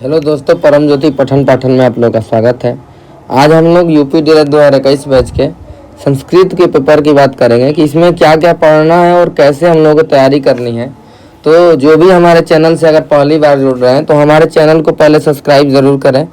Hello दोस्तों, परम ज्योति पठन पाठन में आप लोग का स्वागत है। आज हम लोग यूपी DLED 2021 बैच के संस्कृत के पेपर की बात करेंगे कि इसमें क्या क्या पढ़ना है और कैसे हम लोगों को तैयारी करनी है। तो जो भी हमारे चैनल से अगर पहली बार जुड़ रहे हैं तो हमारे चैनल को पहले सब्सक्राइब ज़रूर करें,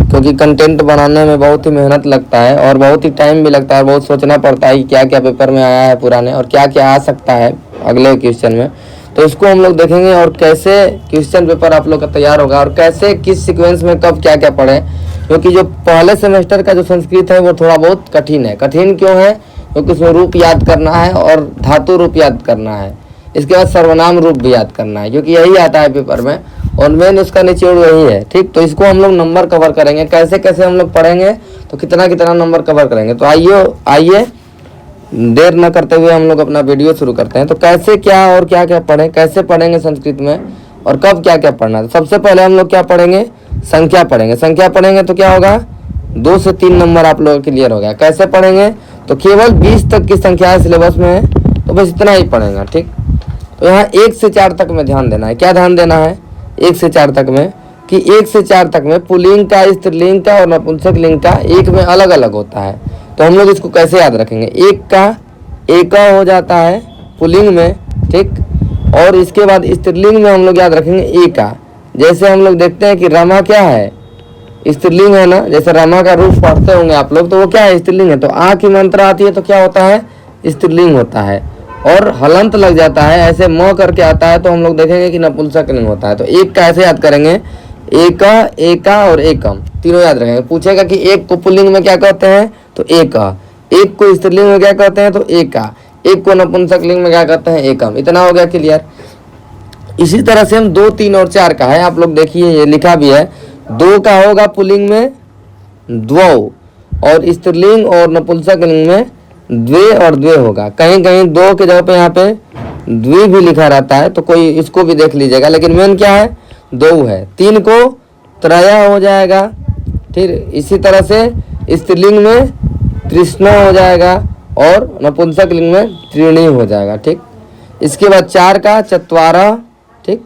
क्योंकि कंटेंट बनाने में बहुत ही मेहनत लगता है और बहुत ही टाइम भी लगता है, बहुत सोचना पड़ता है कि क्या क्या पेपर में आया है पुराने और क्या क्या आ सकता है अगले क्वेश्चन में। तो इसको हम लोग देखेंगे और कैसे क्वेश्चन पेपर आप लोग का तैयार होगा और कैसे किस सीक्वेंस में कब क्या क्या पढ़ें, क्योंकि जो पहले सेमेस्टर का जो संस्कृत है वो थोड़ा बहुत कठिन है। कठिन क्यों है? क्योंकि उसमें रूप याद करना है और धातु रूप याद करना है, इसके बाद सर्वनाम रूप भी याद करना है, क्योंकि यही आता है पेपर में और मेन उसका निचोड़ वही है। ठीक, तो इसको हम लोग नंबर कवर करेंगे, कैसे कैसे हम लोग पढ़ेंगे तो कितना कितना नंबर कवर करेंगे। तो आइए देर न करते हुए हम लोग अपना वीडियो शुरू करते हैं। तो कैसे क्या और क्या क्या पढ़ें, कैसे पढ़ेंगे संस्कृत में और कब क्या क्या पढ़ना है। तो सबसे पहले हम लोग क्या पढ़ेंगे? संख्या पढ़ेंगे। संख्या पढ़ेंगे तो क्या होगा? 2 से 3 नंबर आप लोगों के क्लियर हो गया। कैसे पढ़ेंगे? तो केवल 20 तक की संख्या सिलेबस में है, तो बस इतना ही पढ़ेंगे। ठीक, तो यहाँ 1 से 4 तक में ध्यान देना है। क्या ध्यान देना है? 1 से 4 तक में कि 1 से 4 तक में पुल्लिंग का, स्त्रीलिंग का और नपुंसक लिंग का एक में अलग अलग होता है। तो हम लोग इसको कैसे याद रखेंगे? एक का एका हो जाता है पुल्लिंग में, ठीक, और इसके बाद स्त्रीलिंग में हम लोग याद रखेंगे एका। जैसे हम लोग देखते हैं कि रमा क्या है? स्त्रीलिंग है ना। जैसे रमा का रूप पढ़ते होंगे आप लोग, तो वो क्या है? स्त्रीलिंग है। तो आ की मात्रा आती है तो क्या होता है? स्त्रीलिंग होता है। और हलंत लग जाता है, ऐसे म करके आता है तो हम लोग देखेंगे कि नपुंसक लिंग होता है। तो एक का ऐसे याद करेंगे, एका, एका और एकम, तीनों याद रखेंगे। पूछेगा कि एक को पुल्लिंग में क्या कहते हैं? तो एका। एक को स्त्रीलिंग में क्या कहते हैं? तो एका। एक को नपुंसक लिंग में क्या कहते हैं? एकम। इतना हो गया क्लियर। इसी तरह से हम 2, 3 और 4 का है, आप लोग देखिए ये लिखा भी है। 2 का होगा पुल्लिंग में द्वौ और स्त्रीलिंग और नपुंसक लिंग में द्वे और द्वे होगा। कहीं कहीं 2 के जगह पे यहाँ पे द्वि भी लिखा रहता है, तो कोई इसको भी देख लीजिएगा, लेकिन मेन क्या है? 2 है। 3 को त्रया हो जाएगा। फिर इसी तरह से स्त्रीलिंग में तृष्णा हो जाएगा और नपुंसक लिंग में त्रीणी हो जाएगा। ठीक, इसके बाद 4 का चत्वारा, ठीक,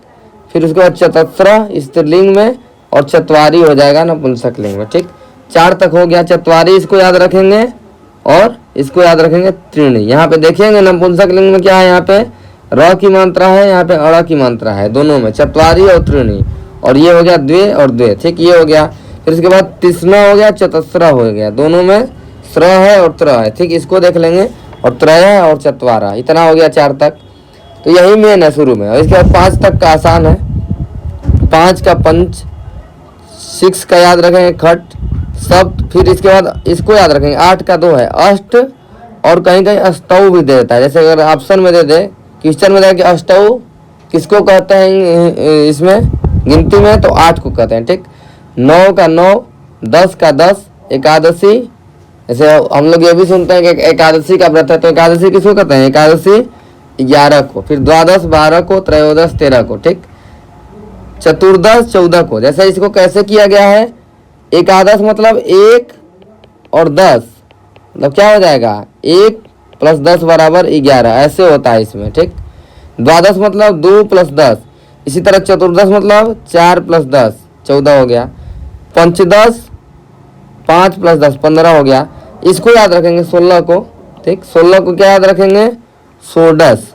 फिर उसके बाद चतस्रा स्त्रीलिंग में और चतवारी हो जाएगा नपुंसक लिंग में। ठीक, 4 तक हो गया। चतवारी इसको याद रखेंगे और इसको याद रखेंगे त्रीणी। यहाँ पे देखेंगे नपुंसक लिंग में क्या है? यहाँ पे र की मात्रा है, यहाँ पे अड़ की मात्रा है, दोनों में चतवारी और त्रीणी। और ये हो गया द्वे और द्वे। ठीक, ये हो गया। फिर इसके बाद तृष्णा हो गया, चतस्रा हो गया, दोनों में स्र है और त्र है। ठीक, इसको देख लेंगे। और त्रय और चतवारा, इतना हो गया 4 तक। तो यही मेन है शुरू में। और इसके बाद 5 तक का आसान है। 5 का पंच, 6 का याद रखेंगे खट, शब्द। फिर इसके बाद इसको याद रखेंगे। 8 का 2 है अष्ट, और कहीं कहीं अष्टौ भी दे देता है। जैसे अगर ऑप्शन में दे दे, क्वेश्चन में दे कि अष्टौ किसको कहते हैं इसमें गिनती में, तो 8 को कहते हैं। ठीक, 9 का 9, 10 का 10, एकादशी। जैसे हम लोग ये भी सुनते हैं कि एकादशी का व्रत है, तो एकादशी किसको कहते हैं? एकादशी 11 को। फिर द्वादश 12 को, त्रयोदश 13 को। ठीक, चतुर्दश 14 को। जैसे इसको कैसे किया गया है? एकादश मतलब 1 और 10, मतलब क्या हो जाएगा? 1 + 10 = 11, ऐसे होता है इसमें। ठीक, द्वादश मतलब 2 + 10। इसी तरह चतुर्दश मतलब 4 + 10 14 हो गया। पंचदश 5 + 10 15 हो गया। इसको याद रखेंगे 16 को। ठीक, 16 को क्या याद रखेंगे? षोडश।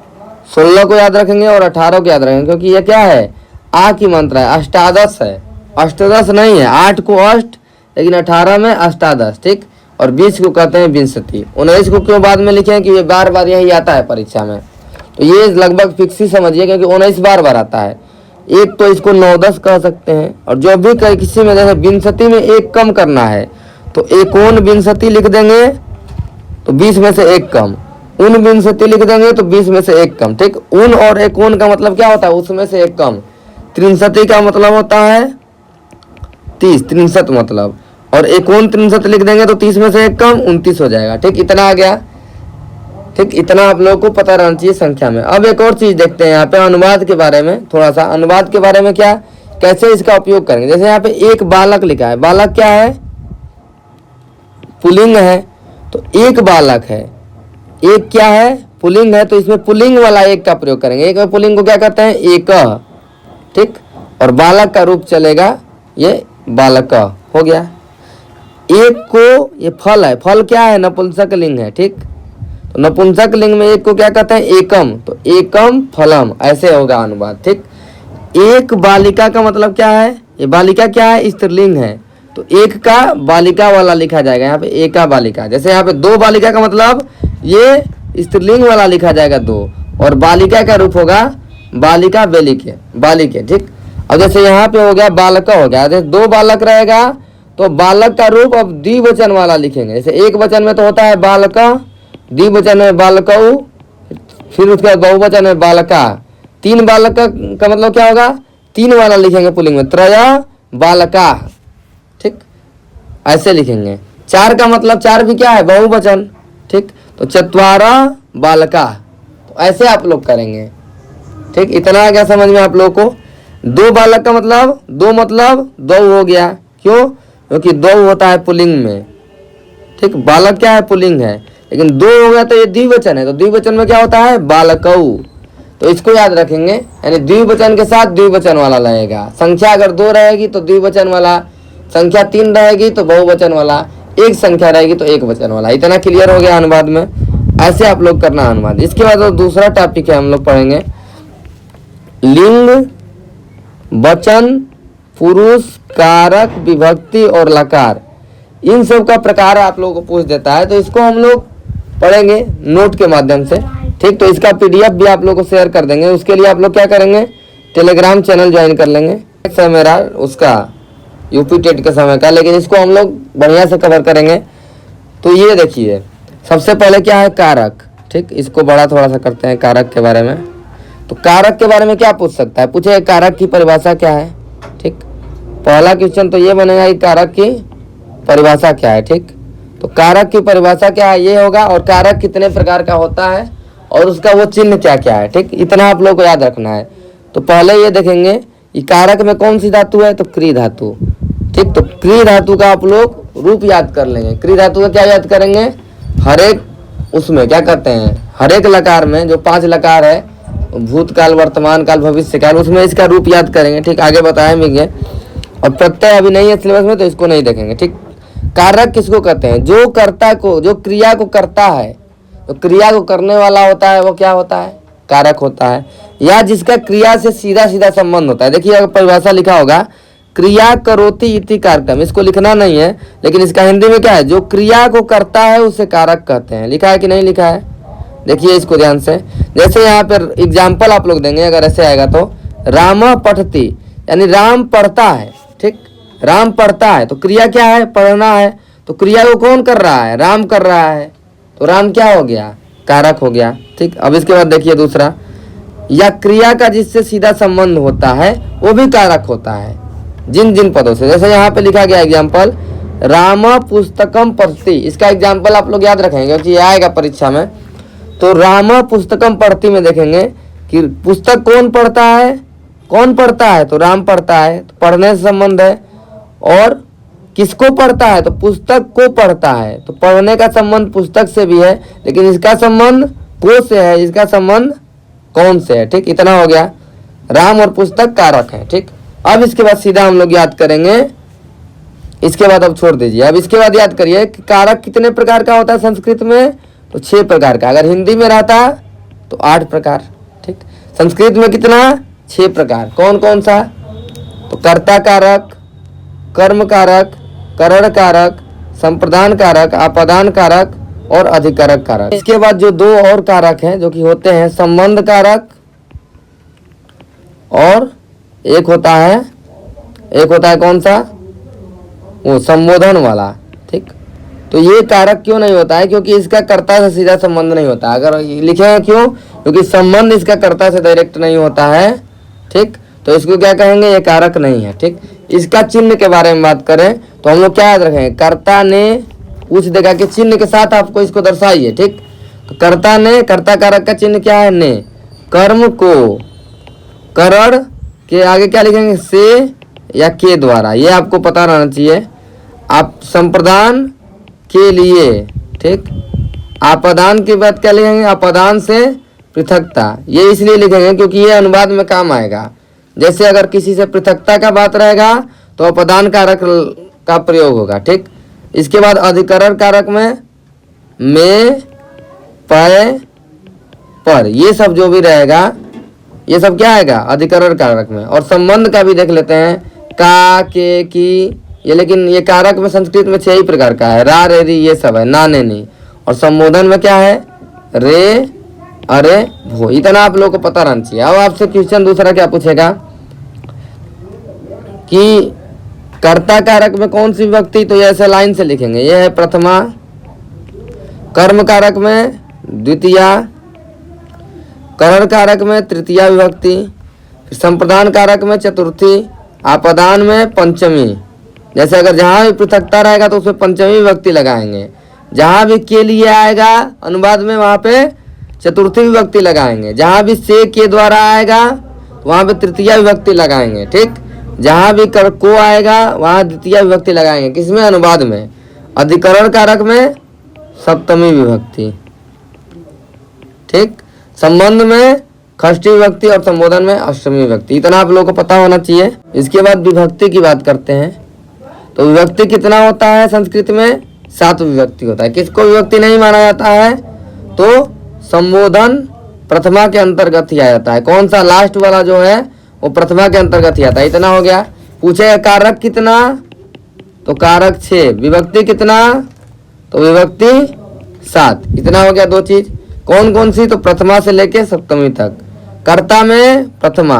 16 को याद रखेंगे और 18 को याद रखेंगे, क्योंकि ये क्या है? आ की मात्रा है, अष्टादश है, अष्टदश नहीं है। 8 को अष्ट, लेकिन 18 में अष्टादश। ठीक, और 20 को कहते हैं विंशति। 19 को क्यों बाद में लिखे? कि ये बार बार यही आता है परीक्षा में, तो ये लगभग फिक्स ही समझिए, क्योंकि 19 बार बार आता है। एक तो इसको 9-10 कह सकते हैं। और जो भी किसी में जैसे विंशति में एक कम करना है तो एकोन विंशति लिख देंगे तो 20 में से एक कम, उन विंशति लिख देंगे तो 20 में से एक कम। ठीक, उन और एकोन का मतलब क्या होता है? उसमें से एक कम। त्रिंशति का मतलब होता है 30, 63 मतलब, और एकोन 63 लिख देंगे तो 30 में से एक कम 29 हो जाएगा। ठीक, इतना आ गया। ठीक, इतना आप लोगों को पता रहना चाहिए संख्या में। अब एक और चीज देखते हैं यहाँ पे अनुवाद के बारे में। थोड़ा सा अनुवाद के बारे में क्या, कैसे इसका उपयोग करेंगे। जैसे यहाँ पे एक बालक लिखा है, बालक क्या है? पुल्लिंग है, तो एक बालक है। एक क्या है? पुल्लिंग है, तो इसमें पुल्लिंग वाला एक का प्रयोग करेंगे। एक पुल्लिंग को क्या कहते हैं? एक। ठीक, और बालक का रूप चलेगा ये बालक हो गया। एक को, ये फल है, फल क्या है, नपुंसक लिंग है, ठीक। तो नपुंसक लिंग में एक को क्या कहते हैं, एकम, तो एकम फलम, ऐसे होगा अनुवाद, ठीक। एक बालिका का मतलब क्या है, ये बालिका क्या है, स्त्रीलिंग है, तो एक का बालिका वाला लिखा जाएगा यहाँ पे, एका बालिका। जैसे यहाँ पे दो बालिका का मतलब ये स्त्रीलिंग वाला लिखा जाएगा दो, और बालिका का रूप होगा बालिका बेलिके, बालिके, ठीक। अब जैसे यहाँ पे हो गया बालक हो गया, जैसे दो बालक रहेगा तो बालक का रूप अब द्विवचन वाला लिखेंगे। जैसे एक वचन में तो होता है बालक, द्विवचन में बालकऊ, फिर उसके बाद बहुवचन में बालका। तीन बालक का मतलब क्या होगा, तीन वाला लिखेंगे पुल्लिंग में, त्रय बालका, ठीक, ऐसे लिखेंगे। चार का मतलब चार भी क्या है, बहुवचन, ठीक, तो चत्वारा बालका, तो ऐसे आप लोग करेंगे, ठीक। इतना आ गया समझ में आप लोगों को। दो बालक का मतलब दो हो गया, क्यों, क्योंकि दो होता है पुल्लिंग में, ठीक। बालक क्या है, पुल्लिंग है, लेकिन दो हो गया तो ये द्विवचन है, तो द्विवचन में क्या होता है, बालकऊ। तो इसको याद रखेंगे, यानी द्विवचन के साथ द्विवचन वाला लगेगा। संख्या अगर दो रहेगी तो द्विवचन वाला, संख्या तीन रहेगी तो बहुवचन वाला, एक संख्या रहेगी तो एक वचन वाला। इतना क्लियर हो गया अनुवाद में, ऐसे आप लोग करना अनुवाद। इसके बाद तो दूसरा टॉपिक है, हम लोग पढ़ेंगे लिंग, वचन, पुरुष, कारक, विभक्ति और लकार। इन सब का प्रकार आप लोगों को पूछ देता है, तो इसको हम लोग पढ़ेंगे नोट के माध्यम से, ठीक। तो इसका पीडीएफ भी आप लोग को शेयर कर देंगे। उसके लिए आप लोग क्या करेंगे, टेलीग्राम चैनल ज्वाइन कर लेंगे। है मेरा उसका यूपी टेट के समय का, लेकिन इसको हम लोग बढ़िया से कवर करेंगे। तो ये देखिए, सबसे पहले क्या है, कारक, ठीक। इसको बड़ा थोड़ा सा करते हैं कारक के बारे में। तो कारक के बारे में क्या पूछ सकता है, पूछे कारक की परिभाषा क्या है, ठीक। पहला क्वेश्चन तो ये बनेगा कि कारक की परिभाषा क्या है, ठीक। तो कारक की परिभाषा क्या है ये होगा, और कारक कितने प्रकार का होता है और उसका वो चिन्ह क्या क्या है, ठीक। इतना आप लोग को याद रखना है। तो पहले ये देखेंगे कि कारक में कौन सी धातु है, तो क्री धातु, ठीक। तो क्री धातु का आप लोग रूप याद कर लेंगे। क्री धातु का क्या याद करेंगे, हर एक उसमें क्या कहते हैं, हर एक लकार में जो 5 लकार है, भूतकाल, वर्तमान काल, भविष्य काल, उसमें इसका रूप याद करेंगे, ठीक। आगे बताएंगे। और प्रत्यय अभी नहीं है सिलेबस में, तो इसको नहीं देखेंगे, ठीक। कारक किसको कहते हैं, जो कर्ता को, जो क्रिया को करता है, तो क्रिया को करने वाला होता है वो क्या होता है, कारक होता है। या जिसका क्रिया से सीधा सीधा संबंध होता है। देखिए अगर परिभाषा लिखा होगा, क्रिया करोति इति कारकम, इसको लिखना नहीं है, लेकिन इसका हिंदी में क्या है, जो क्रिया को करता है उसे कारक कहते हैं। लिखा है कि नहीं लिखा है, देखिए इसको ध्यान से। जैसे यहाँ पर एग्जाम्पल आप लोग देंगे, अगर ऐसे आएगा तो राम पठति, यानी राम पढ़ता है, ठीक। राम पढ़ता है, तो क्रिया क्या है, पढ़ना है, तो क्रिया को कौन कर रहा है, राम कर रहा है, तो राम क्या हो गया, कारक हो गया, ठीक। अब इसके बाद देखिए दूसरा, या क्रिया का जिससे सीधा संबंध होता है वो भी कारक होता है, जिन जिन पदों से। जैसे यहाँ पे लिखा गया एग्जाम्पल, राम पुस्तकम पढ़ती, इसका एग्जाम्पल आप लोग याद रखेंगे क्योंकि ये आएगा परीक्षा में। तो राम पुस्तकम पढ़ती में देखेंगे कि पुस्तक कौन पढ़ता है, कौन पढ़ता है, तो राम पढ़ता है, तो पढ़ने से संबंध है। और किसको पढ़ता है, तो पुस्तक को पढ़ता है, तो पढ़ने का संबंध पुस्तक से भी है, लेकिन इसका संबंध को से है, इसका संबंध कौन से है, ठीक। इतना हो गया, राम और पुस्तक कारक है, ठीक। अब इसके बाद सीधा हम लोग याद करेंगे, इसके बाद अब छोड़ दीजिए। अब इसके बाद याद करिए कि कारक कितने प्रकार का होता है संस्कृत में, तो 6 प्रकार का। अगर हिंदी में रहता तो 8 प्रकार, ठीक। संस्कृत में कितना, 6 प्रकार। कौन कौन सा, तो कर्ता कारक, कर्म कारक, करण कारक, संप्रदान कारक, आपादान कारक और अधिकारक कारक। इसके बाद जो 2 और कारक हैं जो कि होते हैं संबंध कारक, और एक होता है कौन सा, वो संबोधन वाला, ठीक। तो ये कारक क्यों नहीं होता है, क्योंकि इसका कर्ता से सीधा संबंध नहीं होता। अगर लिखे क्यों, क्योंकि संबंध इसका कर्ता से डायरेक्ट नहीं होता है, ठीक। तो इसको क्या कहेंगे, ये कारक नहीं है, ठीक। इसका चिन्ह के बारे में बात करें तो हम लोग क्या याद रखेंगे, कर्ता ने पूछ देगा कि चिन्ह के साथ आपको इसको दर्शाइए, ठीक। तो कर्ता ने, कर्ता कारक का चिन्ह क्या है, ने। कर्म को करण के आगे क्या लिखेंगे, से या के द्वारा, ये आपको पता रहना चाहिए। आप संप्रदान के लिए, ठीक। आपादान के बाद क्या लिखेंगे, आपादान से पृथकता, ये इसलिए लिखेंगे क्योंकि ये अनुवाद में काम आएगा। जैसे अगर किसी से पृथकता का बात रहेगा तो अपदान कारक का प्रयोग होगा। ठीक, इसके बाद अधिकरण कारक में पय पर, ये सब जो भी रहेगा ये सब क्या आएगा अधिकरण कारक में। और संबंध का भी देख लेते हैं, का, के, की, ये, लेकिन ये कारक में संस्कृत में 6 ही प्रकार का है, रा, रे, री, ये सब है, ना, ने, नी। और संबोधन में क्या है, रे, अरे, भो। इतना आप लोगों को पता रहना चाहिए। अब आपसे क्वेश्चन दूसरा क्या पूछेगा कि कर्ता कारक में कौन सी विभक्ति, तो ये ऐसे लाइन से लिखेंगे, ये है प्रथमा, कर्म कारक में द्वितीया, करण कारक में तृतीया विभक्ति, संप्रदान कारक में चतुर्थी, आपदान में पंचमी। जैसे अगर जहाँ भी पृथकता रहेगा तो उसमें पंचमी विभक्ति लगाएंगे, जहाँ भी के लिए आएगा अनुवाद में वहाँ पे चतुर्थी विभक्ति लगाएंगे, जहाँ भी से के द्वारा आएगा वहाँ पे तृतीया विभक्ति लगाएंगे। ठीक, जहाँ भी कर को आएगा वहाँ द्वितीय विभक्ति लगाएंगे। किसमें, अनुवाद में। अधिकरण कारक में सप्तमी विभक्ति। ठीक, संबंध में षष्ठी विभक्ति और संबोधन में अष्टमी विभक्ति। इतना आप लोगों को पता होना चाहिए। इसके बाद विभक्ति की बात करते हैं। तो विभक्ति कितना होता है संस्कृत में, 7 विभक्ति होता है। किसको विभक्ति नहीं माना जाता है, तो संबोधन प्रथमा के अंतर्गत ही आ जाता है। कौन सा, लास्ट वाला जो है वो प्रथमा के अंतर्गत ही आता है। इतना हो गया। पूछेगा कारक कितना, तो कारक 6, विभक्ति कितना, तो विभक्ति 7। इतना हो गया 2 चीज। कौन कौन सी, तो प्रथमा से लेके सप्तमी तक। कर्ता में प्रथमा,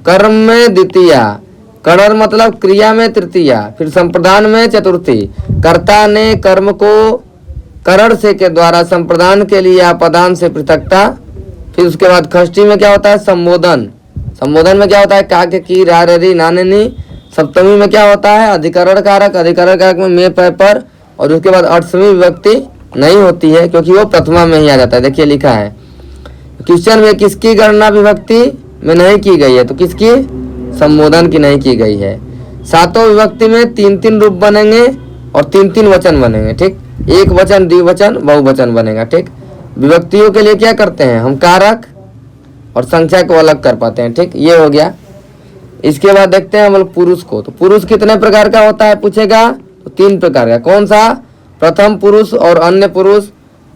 कर्म में द्वितीया, करण मतलब क्रिया में तृतीया, फिर संप्रदान में चतुर्थी। कर्ता ने कर्म को करण से के द्वारा संप्रदान के लिए अपदान से पृथकता। फिर उसके बाद षष्ठी में क्या होता है, संबोधन। संबोधन में क्या होता है, का, के, की, रा, रे, री, ना, ने, नी। सप्तमी में क्या होता है, अधिकरण कारक। अधिकरण कारक में पय पर। और उसके बाद अष्टमी विभक्ति नहीं होती है क्योंकि वो प्रथमा में ही आ जाता है। देखिए लिखा है क्वेश्चन में, किसकी गणना विभक्ति में नहीं की गई है, तो किसकी, संबोधन की नहीं की गई है। 7 विभक्ति में 3-3 रूप बनेंगे और 3-3 वचन बनेंगे। ठीक, एक वचन, द्विवचन, बहुवचन बनेगा। ठीक, विभक्तियों के लिए क्या करते हैं हम, कारक और संख्या को अलग कर पाते हैं। ठीक, ये हो गया। इसके बाद देखते हैं हम लोग पुरुष को। तो पुरुष कितने प्रकार का होता है पूछेगा, तो 3 प्रकार का। कौन सा, प्रथम पुरुष और अन्य पुरुष,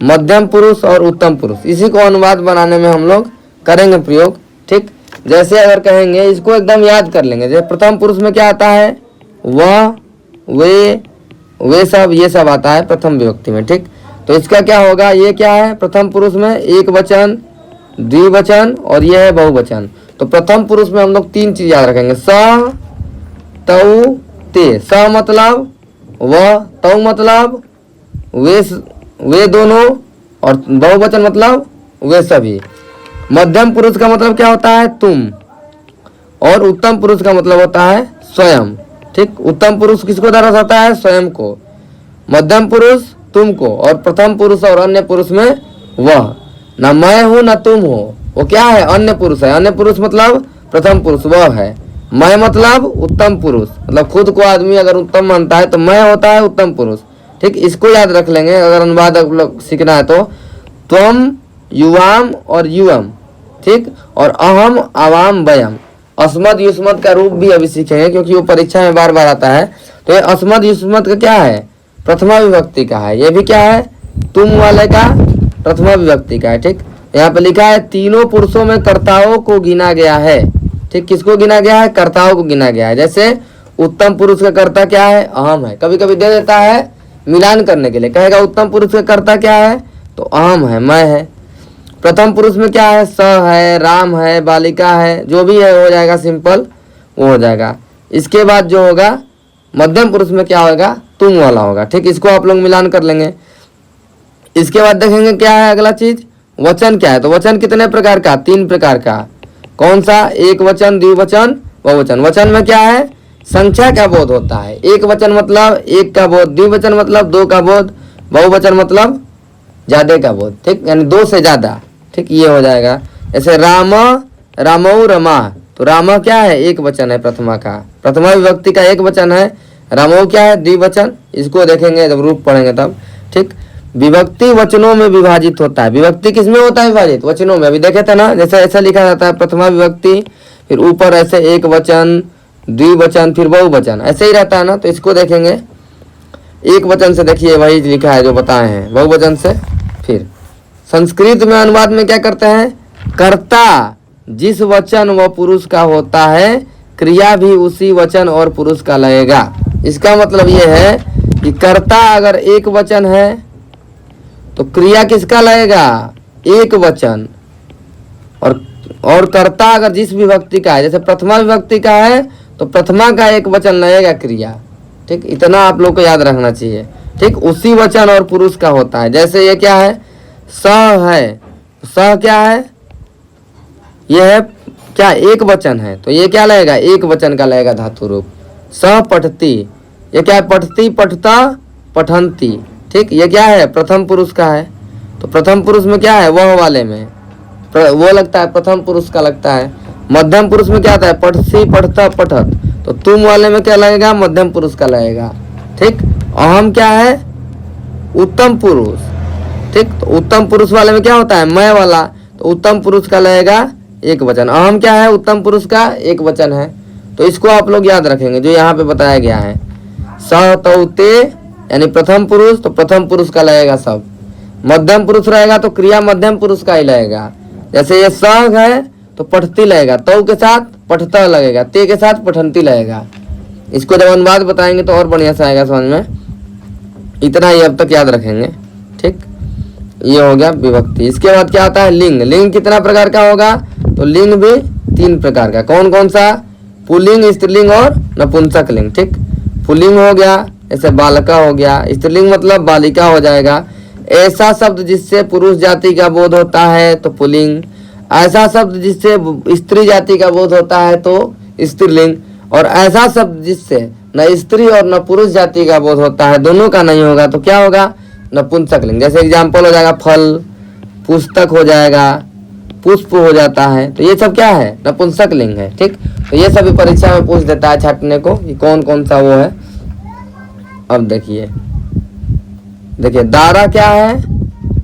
मध्यम पुरुष और उत्तम पुरुष। इसी को अनुवाद बनाने में हम लोग करेंगे प्रयोग। ठीक, जैसे अगर कहेंगे, इसको एकदम याद कर लेंगे। जैसे प्रथम पुरुष में क्या आता है, वह, वे सब, ये सब आता है प्रथम विभक्ति में। ठीक, तो इसका क्या होगा, ये क्या है, प्रथम पुरुष में एक वचन, द्विवचन और ये है बहुवचन। तो प्रथम पुरुष में हम लोग 3 चीज याद रखेंगे, स, तौ, ते। स मतलब वह, तौ मतलब वे दोनों, और बहुवचन मतलब वे सभी। मध्यम पुरुष का मतलब क्या होता है, तुम। और उत्तम पुरुष का मतलब होता है स्वयं। ठीक, उत्तम पुरुष किसको दर्शाता है, स्वयं को। मध्यम पुरुष तुमको, और प्रथम पुरुष और अन्य पुरुष में वह। ना मैं हूं ना तुम हो, वो क्या है, अन्य पुरुष है। अन्य पुरुष मतलब प्रथम पुरुष वह है। मैं मतलब उत्तम पुरुष, मतलब खुद को आदमी अगर उत्तम मानता है तो मैं होता है उत्तम पुरुष। ठीक, इसको याद रख लेंगे अगर अनुवाद आप लोग सीखना है तो। त्वम, युवाम और युवम। ठीक, और अहम, आवाम, वयम। अस्मद युष्मद का रूप भी अभी सीखेंगे क्योंकि वो परीक्षा में बार बार आता है। तो ये अस्मद युष्मद का क्या है, प्रथमा विभक्ति का है। ये भी क्या है, तुम वाले का प्रथमा विभक्ति का है। ठीक, यहाँ पे लिखा है तीनों पुरुषों में कर्ताओं को गिना गया है। ठीक, किसको गिना गया है, कर्ताओं को गिना गया है। जैसे उत्तम पुरुष का कर्ता क्या है, अहम है। कभी कभी दे देता है मिलान करने के लिए, कहेगा उत्तम पुरुष का कर्ता क्या है, तो अहम है, मैं है। प्रथम पुरुष में क्या है, स है, राम है, बालिका है, जो भी है हो जाएगा, सिंपल वो हो जाएगा। इसके बाद जो होगा मध्यम पुरुष में क्या होगा, तुम वाला होगा। ठीक, इसको आप लोग मिलान कर लेंगे। इसके बाद देखेंगे क्या है अगला चीज, वचन क्या है। तो वचन कितने प्रकार का, 3 प्रकार का। कौन सा, एक वचन, द्विवचन, बहुवचन। वचन में क्या है, संख्या का बोध होता है। एक वचन मतलब एक का बोध, द्विवचन मतलब 2 का बोध, बहुवचन मतलब ज्यादा का बोध। ठीक, यानी 2 से ज्यादा। ठीक, ये हो जाएगा। जैसे राम, रामौ, रमा। तो राम क्या है, एक वचन है प्रथमा का, प्रथमा विभक्ति का एक वचन है। रामौ क्या है, द्विवचन। इसको देखेंगे जब रूप पढ़ेंगे तब। ठीक, विभक्ति वचनों में विभाजित होता है। विभक्ति किसमें होता है विभाजित, वचनों में। अभी देखे थे ना, जैसे ऐसा लिखा जाता है प्रथमा विभक्ति, फिर ऊपर ऐसे एक वचन, द्विवचन, फिर बहुवचन, ऐसे ही रहता है ना। तो इसको देखेंगे एक वचन से, देखिए वही लिखा है जो बताए हैं, बहुवचन से। फिर संस्कृत में अनुवाद में क्या करते हैं, कर्ता जिस वचन व पुरुष का होता है क्रिया भी उसी वचन और पुरुष का लगेगा। इसका मतलब ये है कि कर्ता अगर एक वचन है तो क्रिया किसका लगेगा, एक वचन। और कर्ता अगर जिस विभक्ति का है, जैसे प्रथमा विभक्ति का है तो प्रथमा का एक वचन लगेगा क्रिया। ठीक, इतना आप लोग को याद रखना चाहिए। ठीक, उसी वचन और पुरुष का होता है। जैसे ये क्या है, स है, स क्या है, यह है क्या, एक वचन है, तो ये क्या लगेगा, एक वचन का लगेगा धातु रूप। स पठती, ये क्या है, पठती, पठता, पठंती। ठीक, ये क्या है, प्रथम पुरुष का है। तो प्रथम पुरुष में क्या है, वह वाले में वो लगता है, प्रथम पुरुष का लगता है। मध्यम पुरुष में क्या आता है, पठसी, पठता, पठत, तो तुम वाले में क्या लगेगा, मध्यम पुरुष का लगेगा। ठीक, अहम क्या है, उत्तम पुरुष। ठीक, तो उत्तम पुरुष वाले में क्या होता है, मैं वाला, तो उत्तम पुरुष का लगेगा एक वचन। अहम क्या है, उत्तम पुरुष का एक वचन है। तो इसको आप लोग याद रखेंगे जो यहाँ पे बताया गया है। स तौ ते यानी प्रथम पुरुष, तो प्रथम पुरुष का लगेगा सब। मध्यम पुरुष रहेगा तो क्रिया मध्यम पुरुष का ही लगेगा। जैसे ये स है तो पठती लगेगा, तौ के साथ पठता लगेगा, ते के साथ पठंती लगेगा। इसको जब अनुवाद बताएंगे तो और बढ़िया से आएगा समझ में। इतना ही अब तक याद रखेंगे। ठीक, ये हो गया विभक्ति। इसके बाद क्या आता है, लिंग। लिंग कितना प्रकार का होगा, तो लिंग भी 3 प्रकार का। कौन कौन सा, पुल्लिंग, स्त्रीलिंग और नपुंसक लिंग। ठीक, पुल्लिंग हो गया जैसे बालका हो गया, स्त्रीलिंग मतलब बालिका हो जाएगा। ऐसा शब्द जिससे पुरुष जाति का बोध होता है तो पुल्लिंग, ऐसा शब्द जिससे स्त्री जाति का बोध होता है तो स्त्रीलिंग, और ऐसा शब्द जिससे न स्त्री और न पुरुष जाति का बोध होता है, दोनों का नहीं होगा, तो क्या होगा, नपुंसक लिंग। जैसे एग्जाम्पल हो जाएगा फल, पुस्तक हो जाएगा, पुष्प हो जाता है, तो ये सब क्या है, नपुंसक लिंग है। ठीक, तो ये सभी परीक्षा में पूछ देता है छाटने को कि कौन कौन सा वो है। अब देखिए दारा क्या है,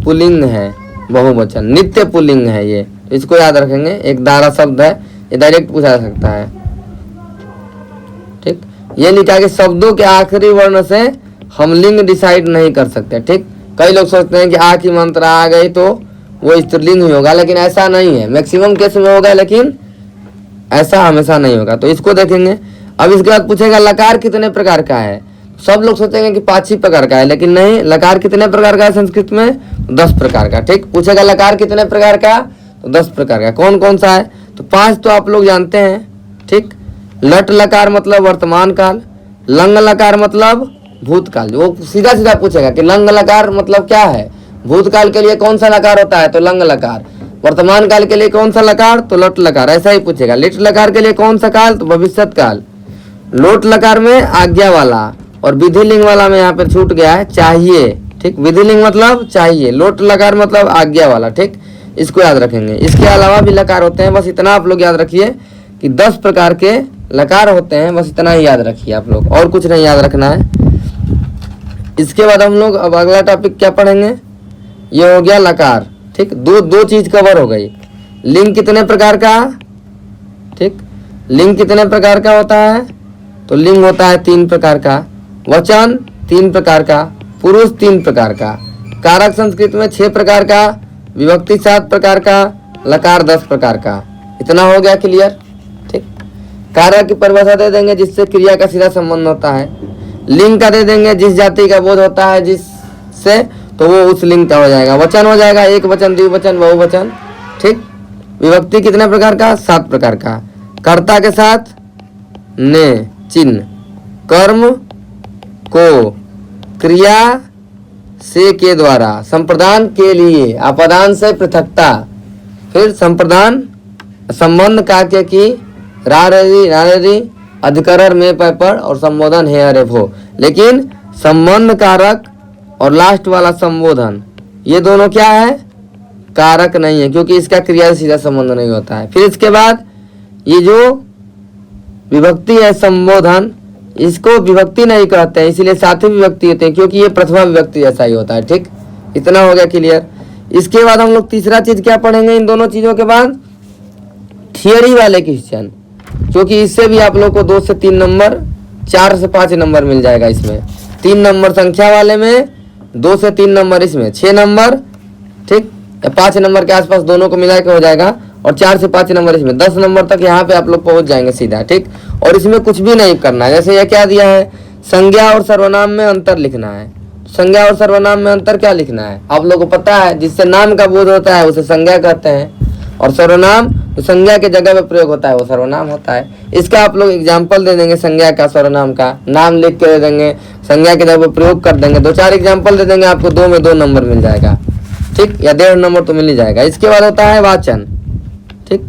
पुल्लिंग है, बहुवचन, नित्य पुल्लिंग है ये, तो इसको याद रखेंगे। एक दारा शब्द है, ये डायरेक्ट पूछा जा सकता है। ठीक, ये लिखा कि शब्दों के आखिरी वर्ण से हम लिंग डिसाइड नहीं कर सकते। ठीक, कई लोग सोचते हैं कि आ की मात्रा आ गई तो वो स्त्रीलिंग ही होगा, लेकिन ऐसा नहीं है। मैक्सिमम केस में होगा लेकिन ऐसा हमेशा नहीं होगा। तो इसको देखेंगे। अब इसके बाद पूछेगा लकार कितने प्रकार का है। सब लोग सोचेंगे कि 5 ही प्रकार का है, लेकिन नहीं, लकार कितने प्रकार का है संस्कृत में, 10 प्रकार का। ठीक, पूछेगा लकार कितने प्रकार का, तो 10 प्रकार का। कौन कौन सा है, तो 5 तो आप लोग जानते हैं। ठीक, लट लकार मतलब वर्तमान काल, लंग लकार मतलब भूतकाल। वो सीधा सीधा पूछेगा कि लंग लकार मतलब क्या है, भूतकाल के लिए कौन सा लकार होता है, तो लंग लकार। वर्तमान काल के लिए कौन सा लकार, तो लट लकार। ऐसा ही पूछेगा। लिट लकार के लिए कौन सा काल, तो भविष्यत काल। लोट लकार में आज्ञा वाला, और विधि लिंग वाला में यहाँ पे छूट गया है चाहिए। ठीक, विधि लिंग मतलब चाहिए, लोट लकार मतलब आज्ञा वाला। ठीक, इसको याद रखेंगे। इसके अलावा भी लकार होते हैं, बस इतना आप लोग याद रखिए कि 10 प्रकार के लकार होते हैं, बस इतना ही याद रखिए आप लोग, और कुछ नहीं याद रखना है। इसके बाद हम लोग अब अगला टॉपिक क्या पढ़ेंगे, ये हो गया लकार। ठीक, दो चीज कवर हो गई। लिंग कितने प्रकार का, ठीक, लिंग कितने प्रकार का होता है, तो लिंग होता है 3 प्रकार का, वचन 3 प्रकार का, पुरुष 3 प्रकार का, कारक संस्कृत में 6 प्रकार का, विभक्ति 7 प्रकार का, लकार 10 प्रकार का। इतना हो गया क्लियर। ठीक, कारक की परिभाषा दे देंगे जिससे क्रिया का सीधा संबंध होता है। लिंग का दे देंगे जिस जाति का बोध होता है जिससे, तो वो उस लिंग का हो जाएगा। वचन हो जाएगा एक वचन, द्विवचन, बहुवचन। ठीक, विभक्ति कितने प्रकार का, 7 प्रकार का। कर्ता के साथ ने चिन्ह, कर्म को क्रिया से के द्वारा, संप्रदान के लिए अपदान से पृथकता, फिर संप्रदान संबंध काके की रारेरी अधिकरण में पैपड़ और संबोधन है अरे भो। लेकिन संबंध कारक और लास्ट वाला संबोधन ये दोनों क्या है, कारक नहीं है, क्योंकि इसका क्रिया से सीधा संबंध नहीं होता है। फिर इसके बाद ये जो विभक्ति है संबोधन, इसको विभक्ति नहीं कहते हैं, इसीलिए साथी विभक्ति होते हैं, क्योंकि ये प्रथमा विभक्ति जैसा ही होता है। ठीक, इतना हो गया क्लियर। इसके बाद हम लोग तीसरा चीज क्या पढ़ेंगे इन दोनों चीजों के बाद, थियरी वाले क्वेश्चन। क्योंकि इससे भी आप लोग को 2 से 3 नंबर, 4 से 5 नंबर मिल जाएगा। इसमें 3 नंबर संख्या वाले में, 2 से 3 नंबर इसमें 6 नंबर, ठीक, या 5 नंबर के आसपास दोनों को मिला के हो जाएगा। और 4 से 5 नंबर इसमें 10 नंबर तक यहाँ पे आप लोग पहुंच जाएंगे सीधा, ठीक। और इसमें कुछ भी नहीं करना है। जैसे ये क्या दिया है, संज्ञा और सर्वनाम में अंतर लिखना है। संज्ञा और सर्वनाम में अंतर क्या लिखना है, आप लोगों को पता है। जिससे नाम का बोध होता है उसे संज्ञा कहते हैं, और सर्वनाम तो संज्ञा के जगह पे प्रयोग होता है वो सर्वनाम होता है। इसका आप लोग एग्जाम्पल दे देंगे, संज्ञा का, सर्वनाम का नाम लिख के दे देंगे, संज्ञा के जगह पे प्रयोग कर देंगे। 2-4 एग्जाम्पल दे देंगे, आपको 2 में 2 नंबर मिल जाएगा, ठीक, या 1.5 नंबर तो मिल ही जाएगा। इसके बाद होता है वाचन, ठीक।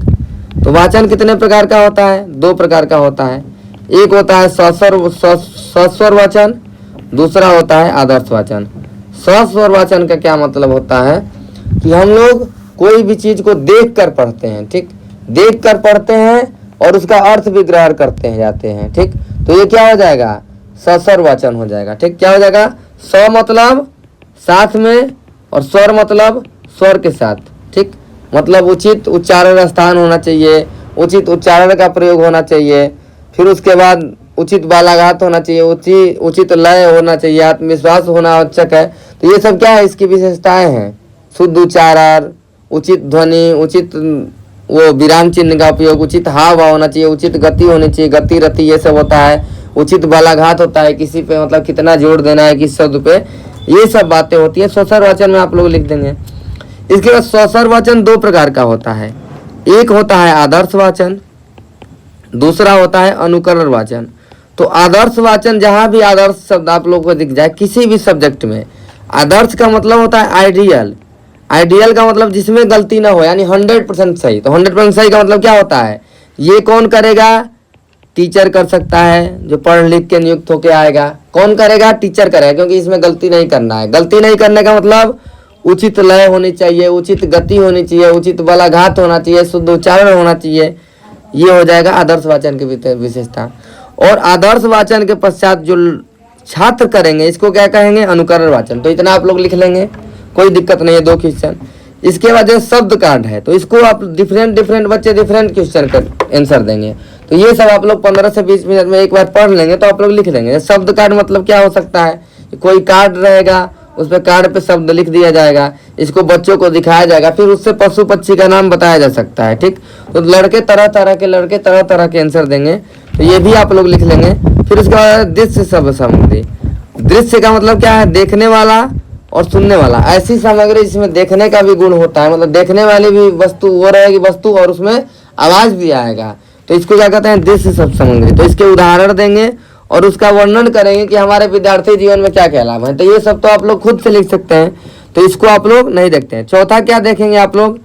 तो वाचन कितने प्रकार का होता है, 2 प्रकार का होता है। एक होता है सस्वर वाचन, दूसरा होता है आदर्श वाचन। सस्वर वाचन का क्या मतलब होता है कि हम लोग कोई भी चीज को देख कर पढ़ते हैं, ठीक, देख कर पढ़ते हैं और उसका अर्थ भी ग्रहण करते हैं जाते हैं, ठीक। तो ये क्या हो जाएगा, सस्वर वाचन हो जाएगा, ठीक। क्या हो जाएगा, स मतलब साथ में और स्वर मतलब स्वर के साथ, ठीक। मतलब उचित उच्चारण स्थान होना चाहिए, उचित उच्चारण का प्रयोग होना चाहिए, फिर उसके बाद उचित बालाघात होना चाहिए, उचित लय होना चाहिए, आत्मविश्वास होना आवश्यक है। तो ये सब क्या है, इसकी विशेषताएं हैं। शुद्ध उच्चारण, उचित ध्वनि, उचित वो विराम चिन्ह का उपयोग, उचित हाव भाव होना चाहिए, उचित गति होनी चाहिए, गति रति ये सब होता है। उचित बालाघात होता है, किसी पे मतलब कितना जोर देना है किस शब्द पे, ये सब बातें होती है। स्वसर वाचन में आप लोग लिख देंगे। इसके बाद स्वसर वाचन 2 प्रकार का होता है। एक होता है आदर्श वाचन, दूसरा होता है अनुकरण वाचन। तो आदर्श वाचन, जहां भी आदर्श शब्द आप लोगों को दिख जाए किसी भी सब्जेक्ट में, आदर्श का मतलब होता है आइडियल। आइडियल का मतलब जिसमें गलती ना हो, यानी 100% सही। तो 100% सही का मतलब क्या होता है, ये कौन करेगा, टीचर कर सकता है, जो पढ़ लिख के नियुक्त होके आएगा। कौन करेगा, टीचर करेगा, क्योंकि इसमें गलती नहीं करना है। गलती नहीं करने का मतलब उचित लय होनी चाहिए, उचित गति होनी चाहिए, उचित बालाघात होना चाहिए, शुद्ध उच्चारण होना चाहिए। ये हो जाएगा आदर्श वाचन की विशेषता। और आदर्श वाचन के पश्चात जो छात्र करेंगे इसको क्या कहेंगे, अनुकरण वाचन। तो इतना आप लोग लिख लेंगे, कोई दिक्कत नहीं है, 2 क्वेश्चन। इसके बाद जो शब्द कार्ड है, तो इसको आप डिफरेंट बच्चे डिफरेंट क्वेश्चन का आंसर देंगे। तो ये सब आप लोग 15 से 20 मिनट में एक बार पढ़ लेंगे तो आप लोग लिख लेंगे। शब्द कार्ड मतलब क्या हो सकता है, कोई कार्ड रहेगा, उस पर कार्ड पे शब्द लिख दिया जाएगा, इसको बच्चों को दिखाया जाएगा, फिर उससे पशु पक्षी का नाम बताया जा सकता है, ठीक। तो लड़के तरह तरह के आंसर देंगे, तो ये भी आप लोग लिख लेंगे। फिर उसके बाद दृश्य शब्द सामग्री। दृश्य का मतलब क्या है, देखने वाला और सुनने वाला। ऐसी सामग्री जिसमें देखने का भी गुण होता है, मतलब देखने वाली भी वस्तु वो रहेगी वस्तु, और उसमें आवाज भी आएगा, तो इसको क्या कहते हैं, दृश्य शब्द सामग्री। तो इसके उदाहरण देंगे और उसका वर्णन करेंगे कि हमारे विद्यार्थी जीवन में क्या क्या लाभ है। तो ये सब तो आप लोग खुद से लिख सकते हैं, तो इसको आप लोग नहीं देखते हैं। चौथा क्या देखेंगे आप लोग,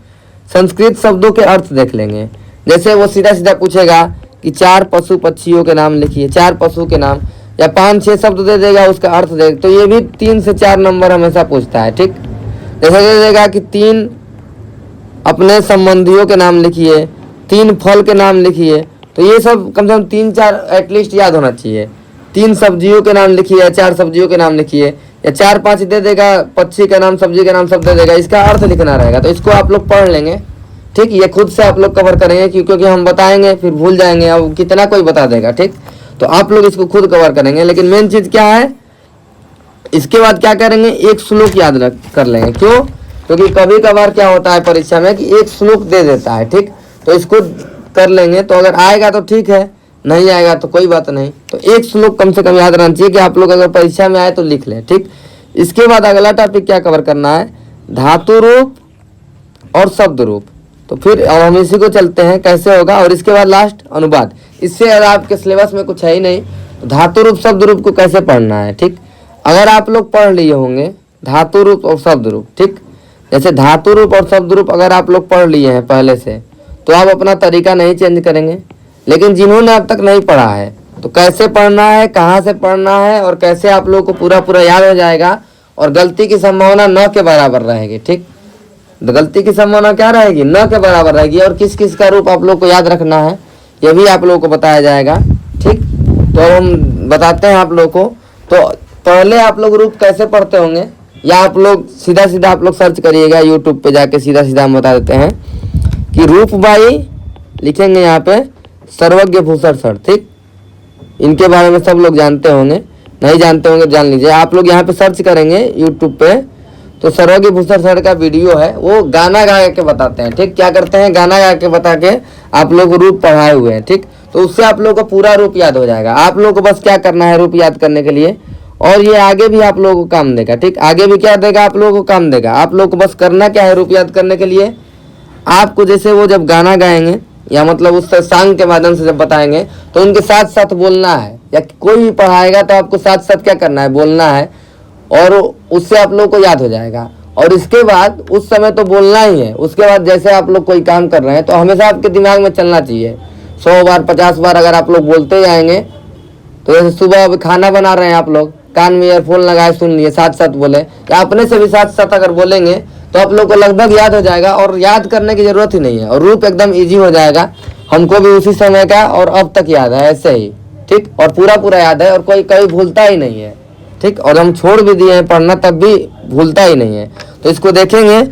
संस्कृत शब्दों के अर्थ देख लेंगे। जैसे वो सीधा सीधा पूछेगा कि 4 पशु पक्षियों के नाम लिखिए, 4 पशु के नाम, या 5-6 शब्द दे देगा, उसका अर्थ दे। तो ये भी 3 से 4 नंबर हमेशा पूछता है, ठीक। जैसे दे देगा कि 3 अपने संबंधियों के नाम लिखिए, 3 फल के नाम लिखिए, तो ये सब कम से कम 3-4 एटलीस्ट याद होना चाहिए। 3 सब्जियों के नाम लिखिए, 4 सब्जियों के नाम लिखिए, या 4-5 दे देगा, पक्षी का नाम सब्जी का नाम सब दे देगा, इसका अर्थ लिखना रहेगा। तो इसको आप लोग पढ़ लेंगे, ठीक। ये खुद से आप लोग कवर करेंगे, क्योंकि हम बताएंगे फिर भूल जाएंगे, अब कितना कोई बता देगा, ठीक। तो आप लोग इसको खुद कवर करेंगे। लेकिन मेन चीज क्या है, इसके बाद क्या करेंगे, एक श्लोक याद कर लेंगे। क्यों, क्योंकि कभी कभार क्या होता है परीक्षा में कि एक श्लोक दे देता है, ठीक। तो इसको कर लेंगे, तो अगर आएगा तो ठीक है, नहीं आएगा तो कोई बात नहीं। तो एक श्लोक कम से कम याद रहना चाहिए कि आप लोग अगर परीक्षा में आए तो लिख लें, ठीक। इसके बाद अगला टॉपिक क्या कवर करना है, धातु रूप और शब्द रूप। तो फिर अब हम इसी को चलते हैं कैसे होगा, और इसके बाद लास्ट अनुवाद। इससे अगर आपके सिलेबस में कुछ है ही नहीं, तो धातु रूप शब्द रूप को कैसे पढ़ना है, ठीक। अगर आप लोग पढ़ लिए होंगे धातु रूप और शब्द रूप, ठीक। जैसे धातु रूप और शब्द रूप अगर आप लोग पढ़ लिए हैं पहले से, तो आप अपना तरीका नहीं चेंज करेंगे। लेकिन जिन्होंने अब तक नहीं पढ़ा है, तो कैसे पढ़ना है, कहाँ से पढ़ना है, और कैसे आप लोग को पूरा याद हो जाएगा, और गलती की संभावना न के बराबर रहेगी, ठीक। तो गलती की संभावना क्या रहेगी, न के बराबर रहेगी। और किस किस का रूप आप लोग को याद रखना है, ये भी आप लोगों को बताया जाएगा, ठीक। तो हम बताते हैं आप लोग को। तो पहले आप लोग रूप कैसे पढ़ते होंगे, या आप लोग सीधा आप लोग सर्च करिएगा यूट्यूब पे जाके, सीधा हम बता देते हैं कि रूप बाई लिखेंगे यहाँ पे सर्वज्ञ भूषण सर, ठीक, इनके बारे में सब लोग जानते होंगे, नहीं जानते होंगे जान लीजिए। आप लोग यहाँ पे सर्च करेंगे यूट्यूब पे तो सर्वज्ञ भूषण सर का वीडियो है, वो गाना गा के बताते हैं, ठीक, क्या करते हैं, गाना गा के बता के आप लोग रूप पढ़ाए हुए हैं, ठीक। तो उससे आप लोग को पूरा रूप याद हो जाएगा। आप लोग को बस क्या करना है रूप याद करने के लिए, और ये आगे भी आप लोगों को काम देगा, ठीक, आगे भी क्या देगा, आप लोगों को काम देगा। आप लोग को बस करना क्या है रूप याद करने के लिए, आपको जैसे वो जब गाना गाएंगे या मतलब उस सॉन्ग के माध्यम से जब बताएंगे तो उनके साथ साथ बोलना है, या कोई भी पढ़ाएगा तो आपको साथ साथ क्या करना है, बोलना है, और उससे आप लोग को याद हो जाएगा। और इसके बाद उस समय तो बोलना ही है, उसके बाद जैसे आप लोग कोई काम कर रहे हैं तो हमेशा आपके दिमाग में चलना चाहिए। 100 बार 50 बार अगर आप लोग बोलते जाएंगे तो जैसे सुबह अभी खाना बना रहे हैं आप लोग, कान में ईयरफोन लगाए सुन लिए, साथ साथ बोले, या अपने से भी साथ साथ अगर बोलेंगे तो आप लोग को लगभग याद हो जाएगा, और याद करने की जरूरत ही नहीं है, और रूप एकदम इजी हो जाएगा। हमको भी उसी समय का और अब तक याद है ऐसे ही, ठीक, और पूरा पूरा याद है, और कोई कभी भूलता ही नहीं है, ठीक। और हम छोड़ भी दिए हैं पढ़ना तब भी भूलता ही नहीं है। तो इसको देखेंगे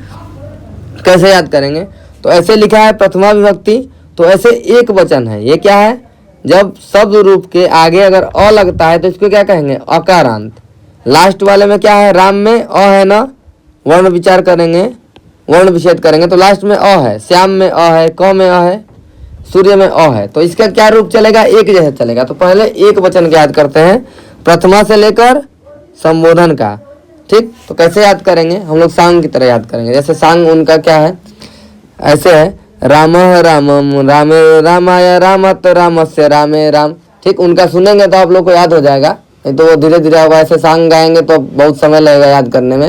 कैसे याद करेंगे। तो ऐसे लिखा है प्रथमा विभक्ति, तो ऐसे एक वचन है, ये क्या है, जब शब्द रूप के आगे अगर अ लगता है तो इसको क्या कहेंगे, अकारांत। लास्ट वाले में क्या है, राम में अ है ना, वर्ण विचार करेंगे, वर्ण विच्छेद करेंगे तो लास्ट में अ है, श्याम में अ है, क में अ है, सूर्य में अ है, तो इसका क्या रूप चलेगा, एक जैसा चलेगा। तो पहले एक वचन याद करते हैं प्रथमा से लेकर संबोधन का, ठीक। तो कैसे याद करेंगे, हम लोग सांग की तरह याद करेंगे। जैसे सांग उनका क्या है, ऐसे है, राम रामम रामे रामाय रामत रामस्य रामे राम, ठीक। उनका सुनेंगे तो आप लोग को याद हो जाएगा, नहीं तो वो धीरे धीरे होगा। ऐसे सांग गाएंगे तो बहुत समय लगेगा याद करने में,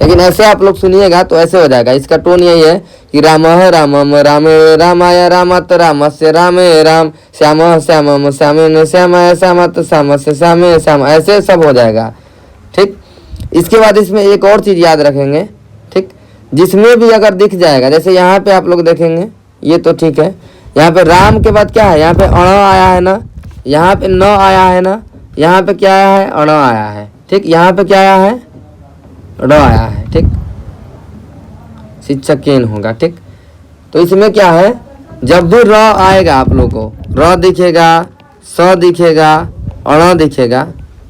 लेकिन ऐसे आप लोग सुनिएगा तो ऐसे हो जाएगा। इसका टोन यही है कि राम रामम रामे रामाय रामत रामस्य रामे राम, श्याम श्यामम श्यामेन श्यामाय श्यामत श्यामस्य श्यामे श्याम, ऐसे सब हो जाएगा, ठीक। इसके बाद इसमें एक और चीज़ याद रखेंगे, ठीक, जिसमें भी अगर दिख जाएगा, जैसे यहाँ पे आप लोग देखेंगे ये तो ठीक है, यहाँ पे राम के बाद क्या है, यहाँ पे अण आया है ना, यहाँ पे न आया है ना, यहाँ पे क्या आया है, अण आया है, ठीक, यहाँ पे क्या आया है, र आया है, ठीक, शिक्षकेन होगा, ठीक। तो इसमें क्या है, जब भी र आएगा आप लोग को र दिखेगा, स दिखेगा, अण दिखेगा,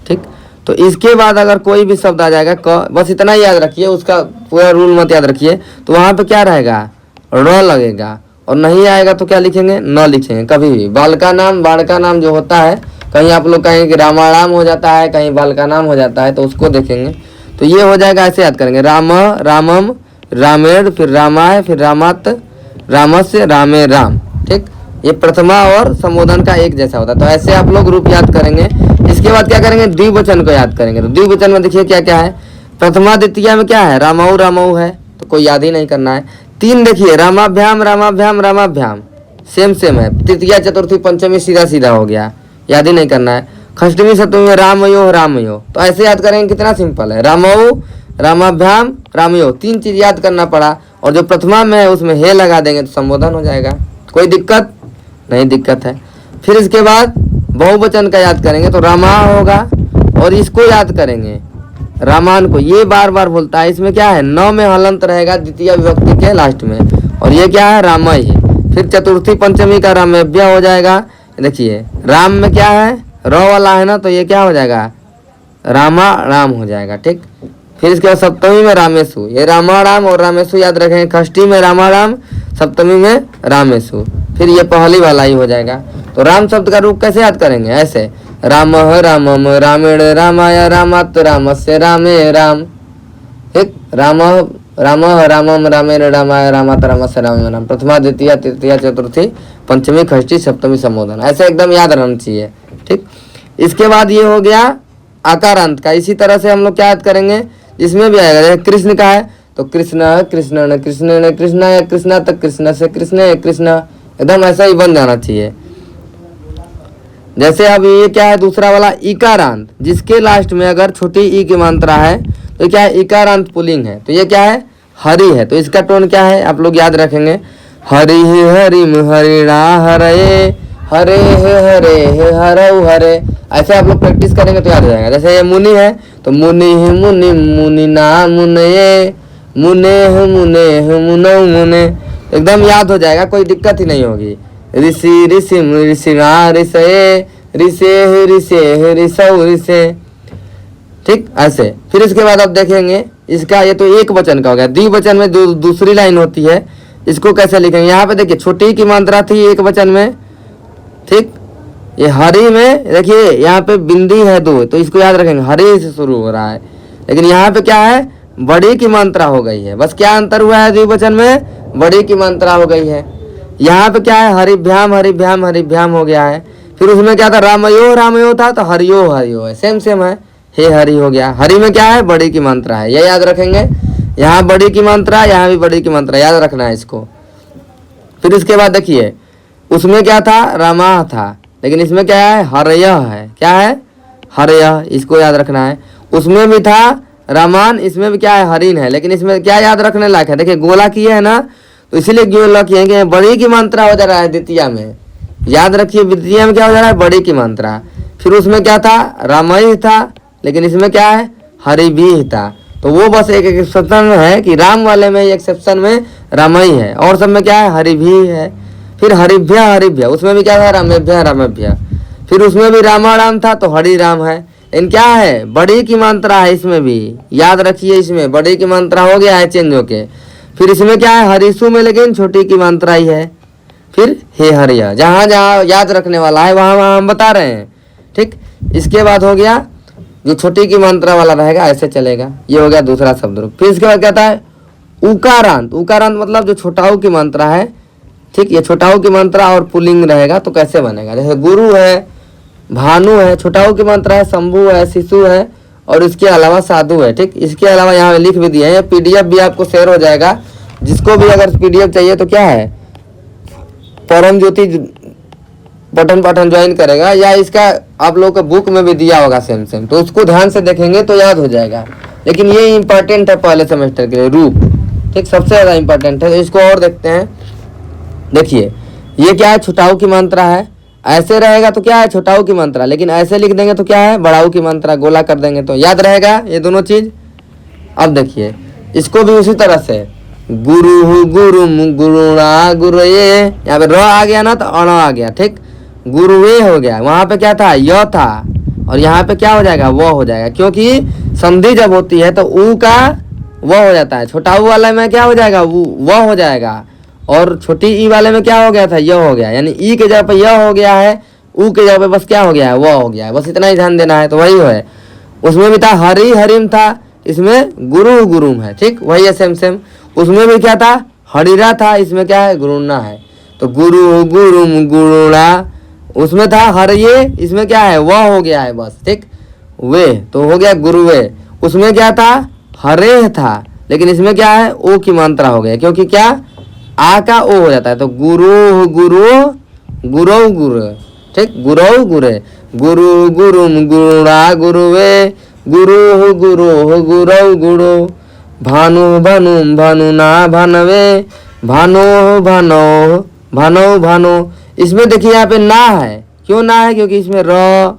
ठीक। तो इसके बाद अगर कोई भी शब्द आ जाएगा क, बस इतना ही याद रखिए, उसका पूरा रूल मत याद रखिए। तो वहाँ पे क्या रहेगा, र लगेगा, और नहीं आएगा तो क्या लिखेंगे, न लिखेंगे कभी भी। बाल का नाम, बाण का नाम जो होता है, कहीं आप लोग कहेंगे कि रामाराम हो जाता है, कहीं बाल का नाम हो जाता है, तो उसको देखेंगे। तो ये हो जाएगा, ऐसे याद करेंगे, राम रामम रामेण, फिर रामाय, फिर रामत रामस्य रामे राम, ठीक। ये प्रथमा और संबोधन का एक जैसा होता है। तो ऐसे आप लोग रूप याद करेंगे। इसके बाद क्या करेंगे, द्विवचन को याद करेंगे। तो द्विवचन में देखिए क्या क्या है, प्रथमा द्वितीया में क्या है, रामऊ रामऊ है, तो कोई याद ही नहीं करना है। 3 देखिए, रामाभ्याम रामाभ्याम रामाभ्याम, सेम सेम है। तृतीया चतुर्थी पंचमी सीधा सीधा हो गया, याद ही नहीं करना है। षष्ठमी सप्तमी में रामयो रामयो, तो ऐसे याद करेंगे, कितना सिंपल है, रामऊ रामाभ्याम रामयो, 3 चीज याद करना पड़ा। और जो प्रथमा में है उसमें हे लगा देंगे तो संबोधन हो जाएगा, कोई दिक्कत नहीं, दिक्कत है। फिर इसके बाद बहुवचन का याद करेंगे तो रामा होगा, और इसको याद करेंगे रामान को, ये बार बार बोलता है, इसमें क्या है, न में हलंत रहेगा द्वितीय विभक्ति के लास्ट में, और ये क्या है, रामय है। फिर चतुर्थी पंचमी का रामव्य हो जाएगा। देखिए राम में क्या है, र वाला है ना, तो ये क्या हो जाएगा, रामा राम हो जाएगा, ठीक। फिर इसके बाद सप्तमी में रामेशु, ये रामा राम और रामेशु याद रखेंगे। षष्ठी में रामा राम, सप्तमी में रामेशु, फिर ये पहली वाला ही हो जाएगा। तो राम शब्द का रूप कैसे याद करेंगे, ऐसे, राम रामम रामेण रामाय रामत रामस्य रामे राम, ठीक। राम राम रामम रामेण रामाय रामत रामस्य रामे राम, प्रथमा द्वितीय तृतीया चतुर्थी पंचमी षष्ठी सप्तमी संबोधन, ऐसे एकदम याद रहना चाहिए, ठीक। इसके बाद ये हो गया आकारांत का। इसी तरह से हम लोग क्या याद करेंगे, इसमें भी आएगा, जैसे कृष्ण का है तो कृष्ण कृष्ण न कृष्ण न कृष्ण या कृष्णा तक कृष्ण से कृष्ण कृष्ण, एकदम ऐसा ही बन जाना चाहिए। जैसे अब ये क्या है, दूसरा वाला इकारांत, जिसके लास्ट में अगर छोटी ई की मात्रा है तो क्या है, इकारांत पुल्लिंग है, तो ये क्या है, हरि है। तो इसका टोन क्या है, आप लोग याद रखेंगे, हरि हरिम हरिणा हरे हरे हरे हरऊ हरे, ऐसे आप लोग प्रैक्टिस करेंगे तो याद हो जाएगा। जैसे ये मुनि है तो मुनि मुनि मुनिना मुनये मुने मुने मुनौ मुने, एकदम याद हो जाएगा, कोई दिक्कत ही नहीं होगी। ऋषि ऋषिम ऋषिणा ऋषये ऋषे ऋषे ऋषौ ऋषे। ठीक, ऐसे। फिर इसके बाद आप देखेंगे इसका, ये तो एक वचन का हो गया। द्विवचन में दूसरी लाइन होती है, इसको कैसे लिखेंगे? यहाँ पे देखिए छोटी की मात्रा थी एक वचन में, ठीक। ये हरि में देखिए यहाँ पे बिंदी है दो, तो इसको याद रखेंगे, हरि से शुरू हो रहा है। लेकिन यहाँ पे क्या है, बड़ी की मात्रा हो गई है। बस क्या अंतर हुआ है द्विवचन में, बड़ी की मात्रा हो गई है। यहाँ पे क्या है, हरिभ्याम हरिभ्याम हरिभ्याम हो गया है। फिर उसमें क्या था, रामयो रामयो था, तो हरियो हरियो है, सेम सेम है, हे हरि हो गया। हरि में क्या है, बड़ी की मात्रा है, ये याद रखेंगे। यहाँ बड़ी की मात्रा, यहाँ भी बड़ी की मात्रा, याद रखना है इसको। फिर इसके बाद देखिए उसमें क्या था, रमा था, लेकिन इसमें क्या है, हरय है। क्या है, हरय, इसको याद रखना है। उसमें भी था रामान, इसमें भी क्या है, हरिन है। लेकिन इसमें क्या याद रखने लायक है, देखिए गोला किए है ना, तो इसीलिए गोला किए कि बड़ी की मात्रा हो जा रहा है द्वितीय में। याद रखिए द्वितीय में क्या हो जा रहा है, बड़ी की मात्रा। फिर उसमें क्या था, रामय था, लेकिन इसमें क्या है, हरि भी था। तो वो बस एक एक्सेप्शन है कि राम वाले में एक्सेप्शन में रामई है, और सब में क्या है, हरि भी है। फिर हरिभ्य हरिभ्य, उसमें भी क्या था, रामेभ्य रामेभ्य। फिर उसमें भी रामा राम था, तो हरि राम है। इन क्या है, बड़ी की मात्रा है इसमें भी, याद रखिए इसमें बड़ी की मात्रा हो गया है चेंज होके। फिर इसमें क्या है, हरिसु में लेकिन छोटी की मात्रा ही है। फिर हे हरिया, जहाँ जहाँ याद रखने वाला है वहाँ वहाँ हम बता रहे हैं, ठीक। इसके बाद हो गया जो छोटी की मात्रा वाला रहेगा ऐसे चलेगा, ये हो गया दूसरा शब्द रूप। फिर इसके बाद कहता है उकारांत। उकारांत मतलब जो छोटाऊ की मात्रा है, ठीक। ये छोटाऊ की मात्रा और पुल्लिंग रहेगा तो कैसे बनेगा, जैसे गुरु है, भानु है, छोटाऊ की मात्रा है, शंभु है, शिशु है, और इसके अलावा साधु है, ठीक। इसके अलावा यहाँ लिख भी दिए हैं, पीडीएफ भी आपको शेयर हो जाएगा। जिसको भी अगर पीडीएफ चाहिए तो क्या है, परम ज्योति पठन पाठन ज्वाइन करेगा, या इसका आप लोग का बुक में भी दिया होगा सेम सेम, तो उसको ध्यान से देखेंगे तो याद हो जाएगा। लेकिन ये इंपॉर्टेंट है पहले सेमेस्टर के लिए, रूप, ठीक, सबसे ज़्यादा इंपॉर्टेंट है। तो इसको और देखते हैं। देखिए ये क्या है, छोटाऊ की मात्रा है, ऐसे रहेगा तो क्या है, छोटाऊ की मात्रा, लेकिन ऐसे लिख देंगे तो क्या है, बड़ाऊ की मात्रा, गोला कर देंगे तो याद रहेगा ये दोनों चीज। अब देखिए इसको भी उसी तरह से, गुरु गुरुम गुरुणा गुरुये, यहाँ पे र आ गया ना तो अण आ गया, ठीक। गुरुवे हो गया, वहां पे क्या था, य था, और यहाँ पे क्या हो जाएगा, वो हो जाएगा, क्योंकि संधि जब होती है तो ऊ का वो हो जाता है। छोटाऊ वाले में क्या हो जाएगा, वो हो जाएगा, और छोटी ई वाले में क्या हो गया था, यह हो गया। यानी ई के जगह पे यह हो गया है, ऊ के जगह पे बस क्या हो गया है, वो हो गया है। बस इतना ही ध्यान देना है। तो वही है, उसमें भी था हरि हरिम था, इसमें गुरु गुरुम है, ठीक, वही है सेम सेम। उसमें भी क्या था, हरिरा था, इसमें क्या है, गुरुना है। तो गुरु गुरुम गुरुणा, उसमें था हरिये, इसमें क्या है, वह हो गया है बस, ठीक। वे तो हो गया गुरुवे। उसमें क्या था, हरे था, लेकिन इसमें क्या है, ओ की मात्रा हो गया, क्योंकि क्या, आ का ओ हो जाता है। तो गुरु गुरु गुरु गुरु, ठीक, गुरु गुरे, गुरु गुरुम गुरुणा गुरुवे, गुरु गुरु गुरु गुरु, भानु भानुम भानुना भानवे, भानो भानो भानो भानो। इसमें देखिए यहाँ पे ना है, क्यों ना है, क्योंकि इसमें र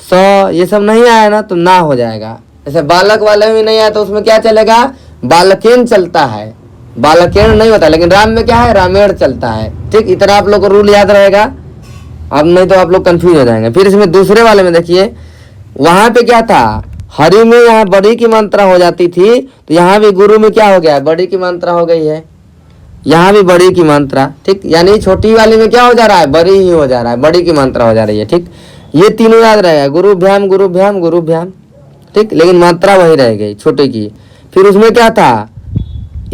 स ये सब नहीं आया ना, तो ना हो जाएगा। जैसे बालक वाले में नहीं आया तो उसमें क्या चलेगा, बालकेन चलता है, बालकेन नहीं होता। लेकिन राम में क्या है, रामेण चलता है, ठीक। इतना आप लोग को रूल याद रहेगा, अब नहीं तो आप लोग कंफ्यूज हो जाएंगे। फिर इसमें दूसरे वाले में देखिए, वहां पे क्या था, हरि में यहाँ बड़ी की मात्रा हो जाती थी, तो यहाँ भी गुरु में क्या हो गया, बड़ी की मात्रा हो गई है, यहाँ भी बड़ी की मात्रा, ठीक। यानी छोटी वाली में क्या हो जा रहा है, बड़ी ही हो जा रहा है, बड़ी की मात्रा हो जा रही है, ठीक। ये तीनों याद रहेगा, गुरु भ्याम गुरु भ्याम गुरु भ्याम, ठीक। लेकिन मात्रा वही रह गई छोटे की। फिर उसमें क्या था,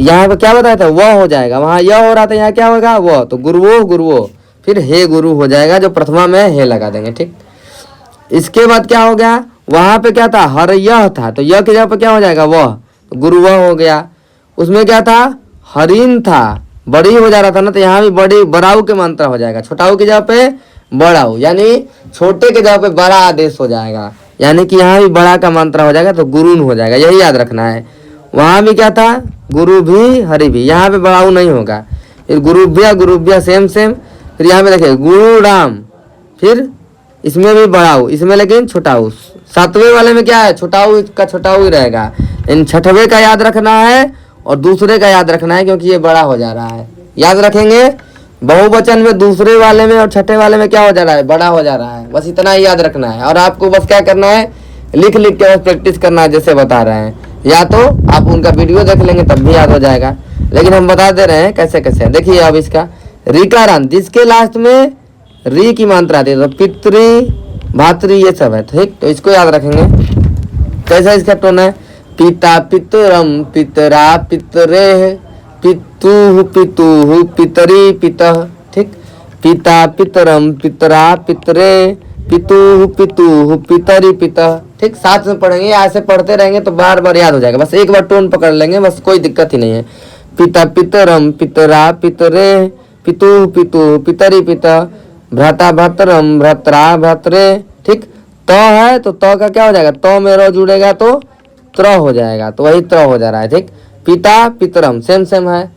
यहाँ पे क्या बताया था, वह हो जाएगा, वहाँ यह हो रहा था, यहाँ क्या होगा, वह। तो गुरुवो गुरुवो, फिर हे गुरु हो जाएगा, जो प्रथमा में हे लगा देंगे, ठीक। इसके बाद क्या हो गया, वहां पे क्या था, हर यह था, तो यह के जगह पे क्या हो जाएगा, वह, तो गुरु वह हो गया। उसमें क्या था, हरिन था, बड़ी हो जा रहा था ना, तो यहाँ भी बड़ी बड़ाऊ के मात्रा हो जाएगा, छोटाऊ की जगह पे बड़ाऊ, यानी छोटे के जगह पे बड़ा आदेश हो जाएगा, यानी कि यहाँ भी बड़ा का मात्रा हो जाएगा, तो गुरुन हो जाएगा, यही याद रखना है। वहां भी क्या था, गुरु भी हरि भी, यहाँ पे बड़ाऊ नहीं होगा। फिर गुरुभ्या सेम सेम। फिर यहाँ पे देखिए गुरु राम, फिर इसमें भी बड़ाऊ, इसमें लेकिन छोटाऊ। सातवें वाले में क्या है, छोटाऊ का छोटाऊ ही रहेगा। इन छठवें का याद रखना है और दूसरे का याद रखना है, क्योंकि ये बड़ा हो जा रहा है, याद रखेंगे। बहुवचन में दूसरे वाले में और छठे वाले में क्या हो जा रहा है, बड़ा हो जा रहा है। बस इतना ही याद रखना है और आपको बस क्या करना है, लिख लिख के बस प्रैक्टिस करना है जैसे बता रहे हैं, या तो आप उनका वीडियो देख लेंगे तब भी याद हो जाएगा, लेकिन हम बता दे रहे हैं कैसे कैसे। देखिए अब इसका ऋकारांत जिसके लास्ट में री की मात्रा आती है, तो पितृ भातृ ये सब है, ठीक। तो इसको याद रखेंगे। कैसा इसका टोन है, पिता पितरम पितरा पितरे पितुः पितुः पितरी पितः, ठीक। पिता पितरम पितरा पितरे पितुः पितुः पितरी पितः, ठीक। साथ में पढ़ेंगे, ऐसे पढ़ते रहेंगे तो बार बार याद हो जाएगा। बस एक बार टोन पकड़ लेंगे, बस कोई दिक्कत ही नहीं है। पिता पितरम पितरा पितरे पितुः पितुः पितरी पितः, भ्राता भ्रातरम भ्रात्रा भ्रातरे, ठीक। तो है तो तो का क्या हो जाएगा, तो में रो जुड़ेगा तो त्र हो जाएगा, तो वही त्र हो जा रहा है, ठीक। पिता पितरम सेम सेम है।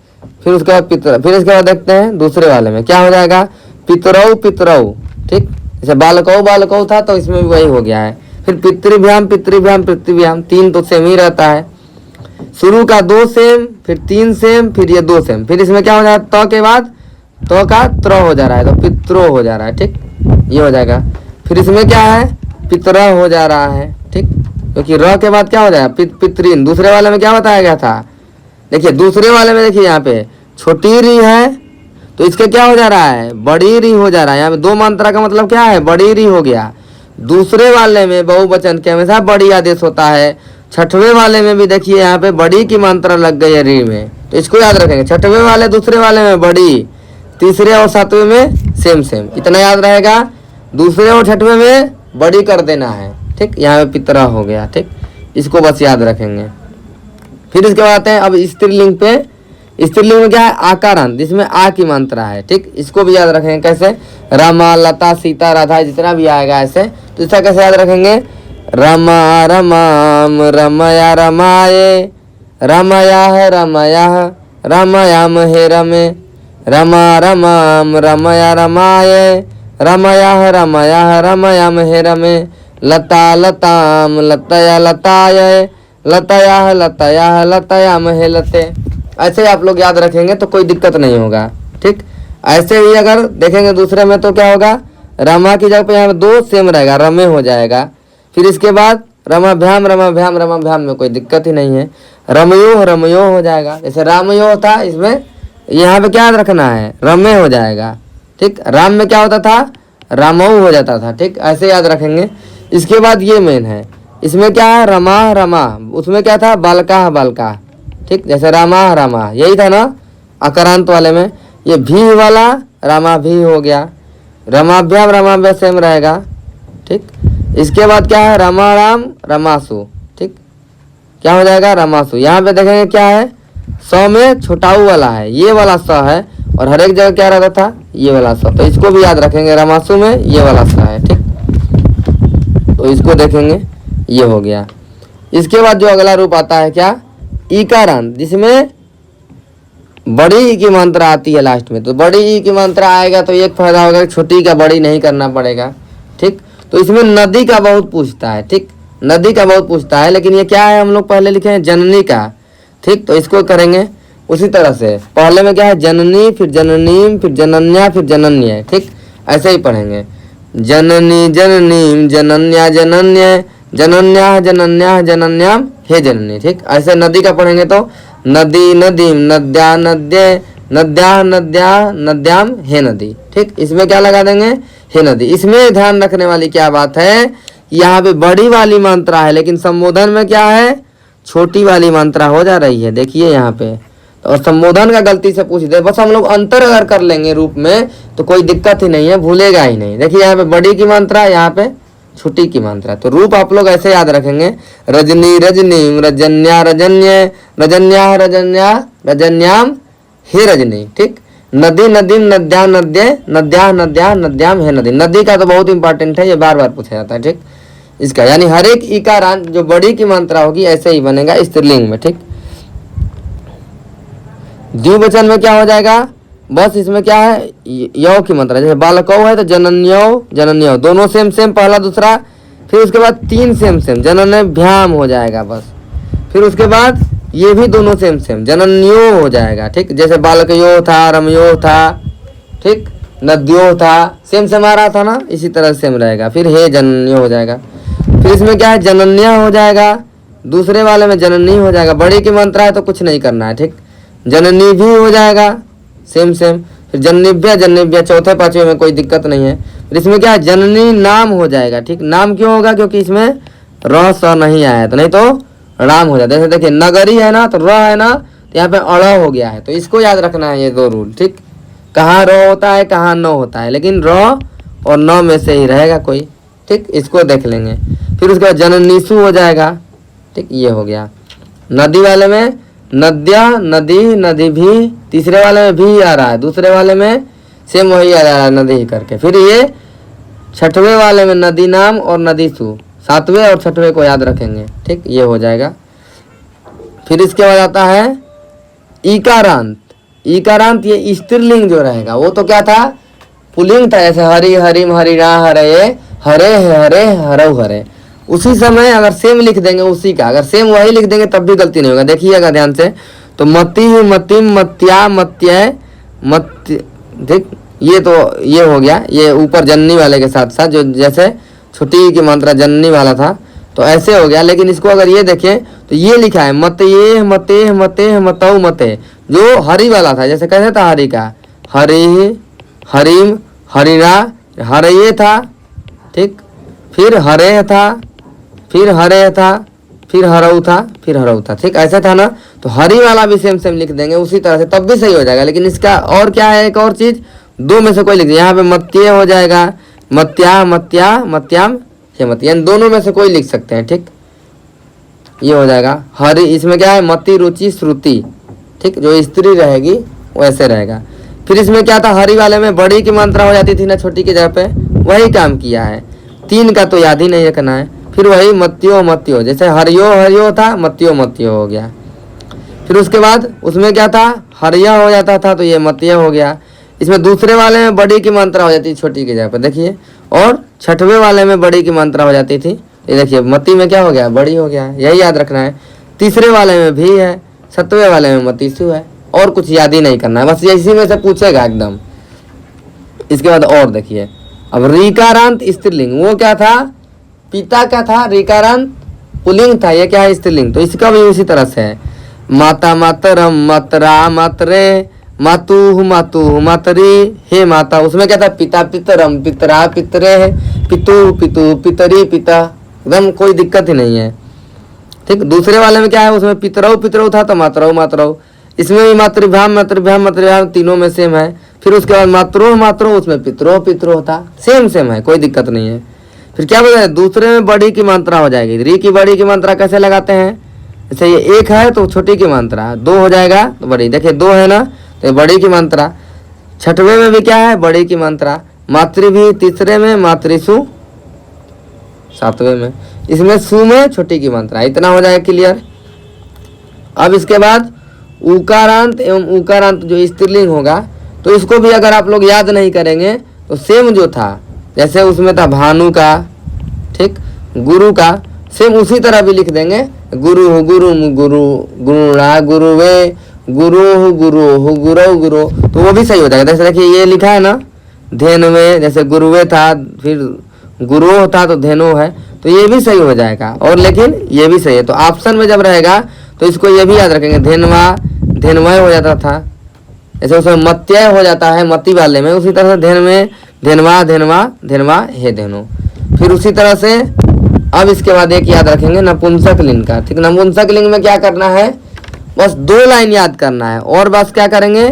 फिर उसके बाद पितर, फिर इसके बाद देखते हैं दूसरे वाले में क्या हो जाएगा, पितरौ पितरौ, ठीक। जैसे बालकौ बालकौ था तो इसमें भी वही हो गया है। फिर पितृभ्याम पितृभ्याम पृथ्वीभ्याम, तीन तो सेम ही रहता है। शुरू का दो सेम, फिर तीन सेम, फिर ये दो सेम। फिर इसमें क्या हो जाएगा, तो के बाद तो का त्र हो जा रहा है, तो पित्रो हो जा रहा है, ठीक। ये हो जाएगा। फिर इसमें क्या है, पितरा हो जा रहा है, ठीक। क्योंकि र के बाद क्या हो जाएगा, पितरीन। दूसरे वाले में क्या बताया गया था, देखिए दूसरे वाले में देखिए यहाँ पे छोटी री है तो इसके क्या हो जा रहा है, बड़ी री हो जा रहा है। यहाँ पे दो मात्रा का मतलब क्या है, बड़ी री हो गया। दूसरे वाले में बहुवचन के हमेशा बड़ी आदेश होता है। छठवें वाले में भी देखिए यहाँ पे बड़ी की मात्रा लग गई है री में, तो इसको याद रखेंगे। छठवें वाले दूसरे वाले में बड़ी, तीसरे और सातवें में सेम सेम, इतना याद रहेगा। दूसरे और छठवें में बड़ी कर देना है, ठीक। यहाँ पे पितरा हो गया, ठीक। इसको बस याद रखेंगे। फिर इसके बाद आते हैं अब स्त्रीलिंग पे। स्त्रीलिंग में क्या है, आकारांत जिसमें आ की मात्रा है, ठीक। इसको भी याद रखेंगे कैसे, रामा लता सीता राधा जितना भी आएगा ऐसे, तो इसका कैसे याद रखेंगे, रमा रमाम रमया रमाये रमया रमया रमयाम हे रमे रमा रमाम रमया रमाये रमया रमया रमयाम हे रमे लता लताम लतया लताये लतया लतया लतयाम हे लते। ऐसे आप लोग याद रखेंगे तो कोई दिक्कत नहीं होगा, ठीक। ऐसे ही अगर देखेंगे दूसरे में तो क्या होगा, रमा की जगह पे यहाँ दो सेम रहेगा, रमे हो जाएगा। फिर इसके बाद रमाभ्याम रमाभ्याम में कोई दिक्कत ही नहीं है, रमयो हो जाएगा। जैसे रामयो था, इसमें यहाँ पे क्या याद रखना है, रमे हो जाएगा, ठीक। राम में क्या होता था, रामऊ हो जाता था, ठीक। ऐसे याद रखेंगे। इसके बाद ये मेन है, इसमें क्या है, रमा रमा, उसमें क्या था, बालका बालका, ठीक। जैसे रामा रामा यही था ना अकारांत वाले में। ये भी वाला रामा भी हो गया, रमाभ्याम रमाभ्याम सेम रहेगा, ठीक। इसके बाद क्या है, रमा राम रमासु, ठीक। क्या हो जाएगा, रमासु। यहाँ पे देखेंगे क्या है, स में छोटाऊ वाला है, ये वाला स है, और हर एक जगह क्या रहता था, ये वाला स। तो इसको भी याद रखेंगे, रमासु में ये वाला स है, ठीक। तो इसको देखेंगे, ये हो गया। इसके बाद जो अगला रूप आता है क्या, ईकारांत जिसमें बड़ी ई की मात्रा आती है लास्ट में। तो बड़ी ई की मात्रा आएगा तो एक फायदा होगा, छोटी का बड़ी नहीं करना पड़ेगा, ठीक। तो इसमें नदी का बहुत पूछता है, ठीक। नदी का बहुत पूछता है, लेकिन ये क्या है, हम लोग पहले लिखे हैं जननी का, ठीक। तो इसको करेंगे उसी तरह से। पहले में क्या है, जननी, फिर जननीम, फिर जनन्या, फिर जनन्य, ठीक। ऐसे ही पढ़ेंगे, जननी जननीम जनन्या जनन्य जनन्या जनन्या जनन्याम हे जननी, ठीक। ऐसे नदी का पढ़ेंगे तो नदी नदीम नद्या नद्ये नद्या नद्या नद्याम हे नदी, ठीक। इसमें क्या लगा देंगे, हे नदी। इसमें ध्यान रखने वाली क्या बात है, यहाँ पे बड़ी वाली मात्रा है, लेकिन संबोधन में क्या है, छोटी वाली मात्रा हो जा रही है, देखिए यहाँ पे। तो और संबोधन का गलती से पूछ दे, बस हम लोग अंतर अगर कर लेंगे रूप में तो कोई दिक्कत ही नहीं है, भूलेगा ही नहीं। देखिए यहाँ पे बड़ी की मात्रा, यहाँ पे छोटी की मात्रा। तो रूप आप लोग ऐसे याद रखेंगे, रजनी रजनीम रजन्या रजन्य रजन्या रजन्या रजन्याम हे रजनी, ठीक। नदी नदीम नद्या नद्ये नद्या नद्या नद्याम हे नदी। नदी का तो बहुत इंपॉर्टेंट है, ये बार बार पूछा जाता है, ठीक। इसका यानी हर एक इकारांत जो बड़ी की मात्रा होगी ऐसे ही बनेगा स्त्रीलिंग में, ठीक। द्विवचन में क्या हो जाएगा, बस इसमें क्या है, यौ की मात्रा। जैसे बालकौ है तो जनन्यो जनन्यो, दोनों सेम सेम, पहला दूसरा। फिर उसके बाद तीन सेम सेम, जनन्यभ्याम हो जाएगा बस। फिर उसके बाद ये भी दोनों सेम सेम, जनन्यो हो जाएगा, ठीक। जैसे बालकयो था, रमयो था, ठीक। नद्यो था, सेम सेम आ रहा था ना, इसी तरह सेम रहेगा। फिर हे जनन्य हो जाएगा। फिर इसमें क्या है, जनन्य हो जाएगा, दूसरे वाले में जननी हो जाएगा। बड़ी की मात्रा है तो कुछ नहीं करना है, ठीक। जननी भी हो जाएगा सेम सेम। फिर जन्निव्य जन्निव्य, चौथे पांचवे में कोई दिक्कत नहीं है। फिर इसमें क्या है, जननी नाम हो जाएगा, ठीक। नाम क्यों होगा, क्योंकि इसमें र स नहीं आया है, तो नहीं तो राम हो जाता है। जैसे देखिए नगरी है ना, तो र है ना, तो यहाँ पे अड़ हो गया है, तो इसको याद रखना है, ये दो रूल, ठीक। कहाँ र होता है, कहाँ न होता है, लेकिन र और न में से ही रहेगा कोई, ठीक। इसको देख लेंगे। फिर उसके बाद जननीसु हो जाएगा, ठीक। ये हो गया। नदी वाले में नद्या, नदी, नदी भी, तीसरे वाले में भी आ रहा है, दूसरे वाले में सेम वही आ रहा है, नदी ही करके। फिर ये छठवें वाले में नदी नाम और नदीसु, सातवें और छठवें को याद रखेंगे, ठीक। ये हो जाएगा। फिर इसके बाद आता है ईकारांत। ईकारांत ये स्त्रीलिंग जो रहेगा, वो तो क्या था, पुल्लिंग था। जैसे हरि हरिम हरिणा हरे, हरे हरे हरऊ हरे। उसी समय अगर सेम लिख देंगे उसी का, अगर सेम वही लिख देंगे तब भी गलती नहीं होगा। देखिएगा ध्यान से, तो मति मतिम मत्या मत्य मत्य, ठीक। ये तो ये हो गया, ये ऊपर जननी वाले के साथ साथ, जो जैसे छोटी की मात्रा जननी वाला था तो ऐसे हो गया। लेकिन इसको अगर ये देखें तो ये लिखा है मत ये मते मते मतौ मते, जो हरि वाला था। जैसे कैसे था हरि का, हरि हरिम हरिणा, हरे था, ठीक। फिर हरे था, फिर हरे था, फिर हरऊ था, फिर हरऊ था, ठीक। ऐसा था ना, तो हरि वाला भी सेम सेम लिख देंगे उसी तरह से, तब भी सही हो जाएगा। लेकिन इसका और क्या है, एक और चीज, दो में से कोई लिख दे। यहाँ पे मत्य हो जाएगा, मत्या मत्या मत्याम हेमत, यानी दोनों में से कोई लिख सकते हैं, ठीक। ये हो जाएगा। हरि, इसमें क्या है, मति रुचि श्रुति, ठीक। जो स्त्री रहेगी वो ऐसे रहेगा। फिर इसमें क्या था, हरि वाले में बड़ी की मात्रा हो जाती थी ना छोटी की जगह पे, वही काम किया है। तीन का तो याद ही नहीं रखना है। फिर वही मत्यो मत्यो, जैसे हरियो हरियो था, मत्यो मत्यो हो गया। फिर उसके बाद उसमें क्या था, हरिया हो जाता था, तो ये मत्य हो गया। इसमें दूसरे वाले में बड़ी की मात्रा हो जाती थी छोटी की जगह पे, देखिए। और छठवें वाले में बड़ी की मात्रा हो जाती थी, ये देखिए मती में क्या हो गया, बड़ी हो गया, यही याद रखना है। तीसरे वाले में भी है, सतवें वाले में मतीसु है, और कुछ याद ही नहीं करना है, बस इसी में से पूछेगा एकदम। इसके बाद और देखिए, अब रीकारांत स्त्रीलिंग, वो क्या था, पिता का था, रीकारांत पुल्लिंग था, ये क्या है, स्त्रीलिंग। तो इसका भी उसी तरह से है, माता मातरम मातरा मातरे मातु मातु मातरी, हे माता। उसमें क्या था, पिता पितरम पितरा पितरे, पितु पितु पितरी पिता, एकदम कोई दिक्कत ही नहीं है, ठीक। दूसरे वाले में क्या है, उसमें पितरऊ पितरऊ था, तो मातरऊ मातरऊ। इसमें भी मातृभ्याम मातृभ्याम मातृभ्याम तीनों में सेम है। फिर उसके बाद मातरो मातरो, उसमें पितरो पितरो था, सेम सेम है, कोई दिक्कत नहीं है। फिर क्या बोला, दूसरे में बड़ी की मात्रा हो जाएगी। री की बड़ी की मात्रा कैसे लगाते हैं, जैसे ये एक है तो छोटी की मात्रा, दो हो जाएगा तो बड़ी, देखिए दो है ना, तो बड़ी की मात्रा। छठवें में भी क्या है, बड़ी की मात्रा। मातृ भी तीसरे में, मातृसु सातवें में, इसमें सु में छोटी की मात्रा। इतना हो जाएगा क्लियर। अब इसके बाद उकारांत एवं उकारांत जो स्त्रीलिंग होगा, तो इसको भी अगर आप लोग याद नहीं करेंगे तो सेम जो था, जैसे उसमें था भानु का, ठीक, गुरु का, सेम उसी तरह भी लिख देंगे। गुरु गुरु गुरु गुरुणा गुरुवे गुरु गुरु गुरु गुरु, तो वो भी सही हो जाएगा। जैसे देखिए ये लिखा है ना, धेनुवे, जैसे गुरुवे था, फिर गुरु था तो धेनु है, तो ये भी सही हो जाएगा। और लेकिन ये भी सही है, तो ऑप्शन में जब रहेगा तो इसको ये भी याद रखेंगे, धेनवा धेनमय हो जाता था, जैसे उसमें मत्य हो जाता है मति वाले में, उसी तरह से धेन में धेनवा धेनवा धेनवा हे धेनु। फिर उसी तरह से अब इसके बाद एक याद रखेंगे नपुंसक लिंग का, ठीक। नपुंसक लिंग में क्या करना है, बस दो लाइन याद करना है, और बस क्या करेंगे,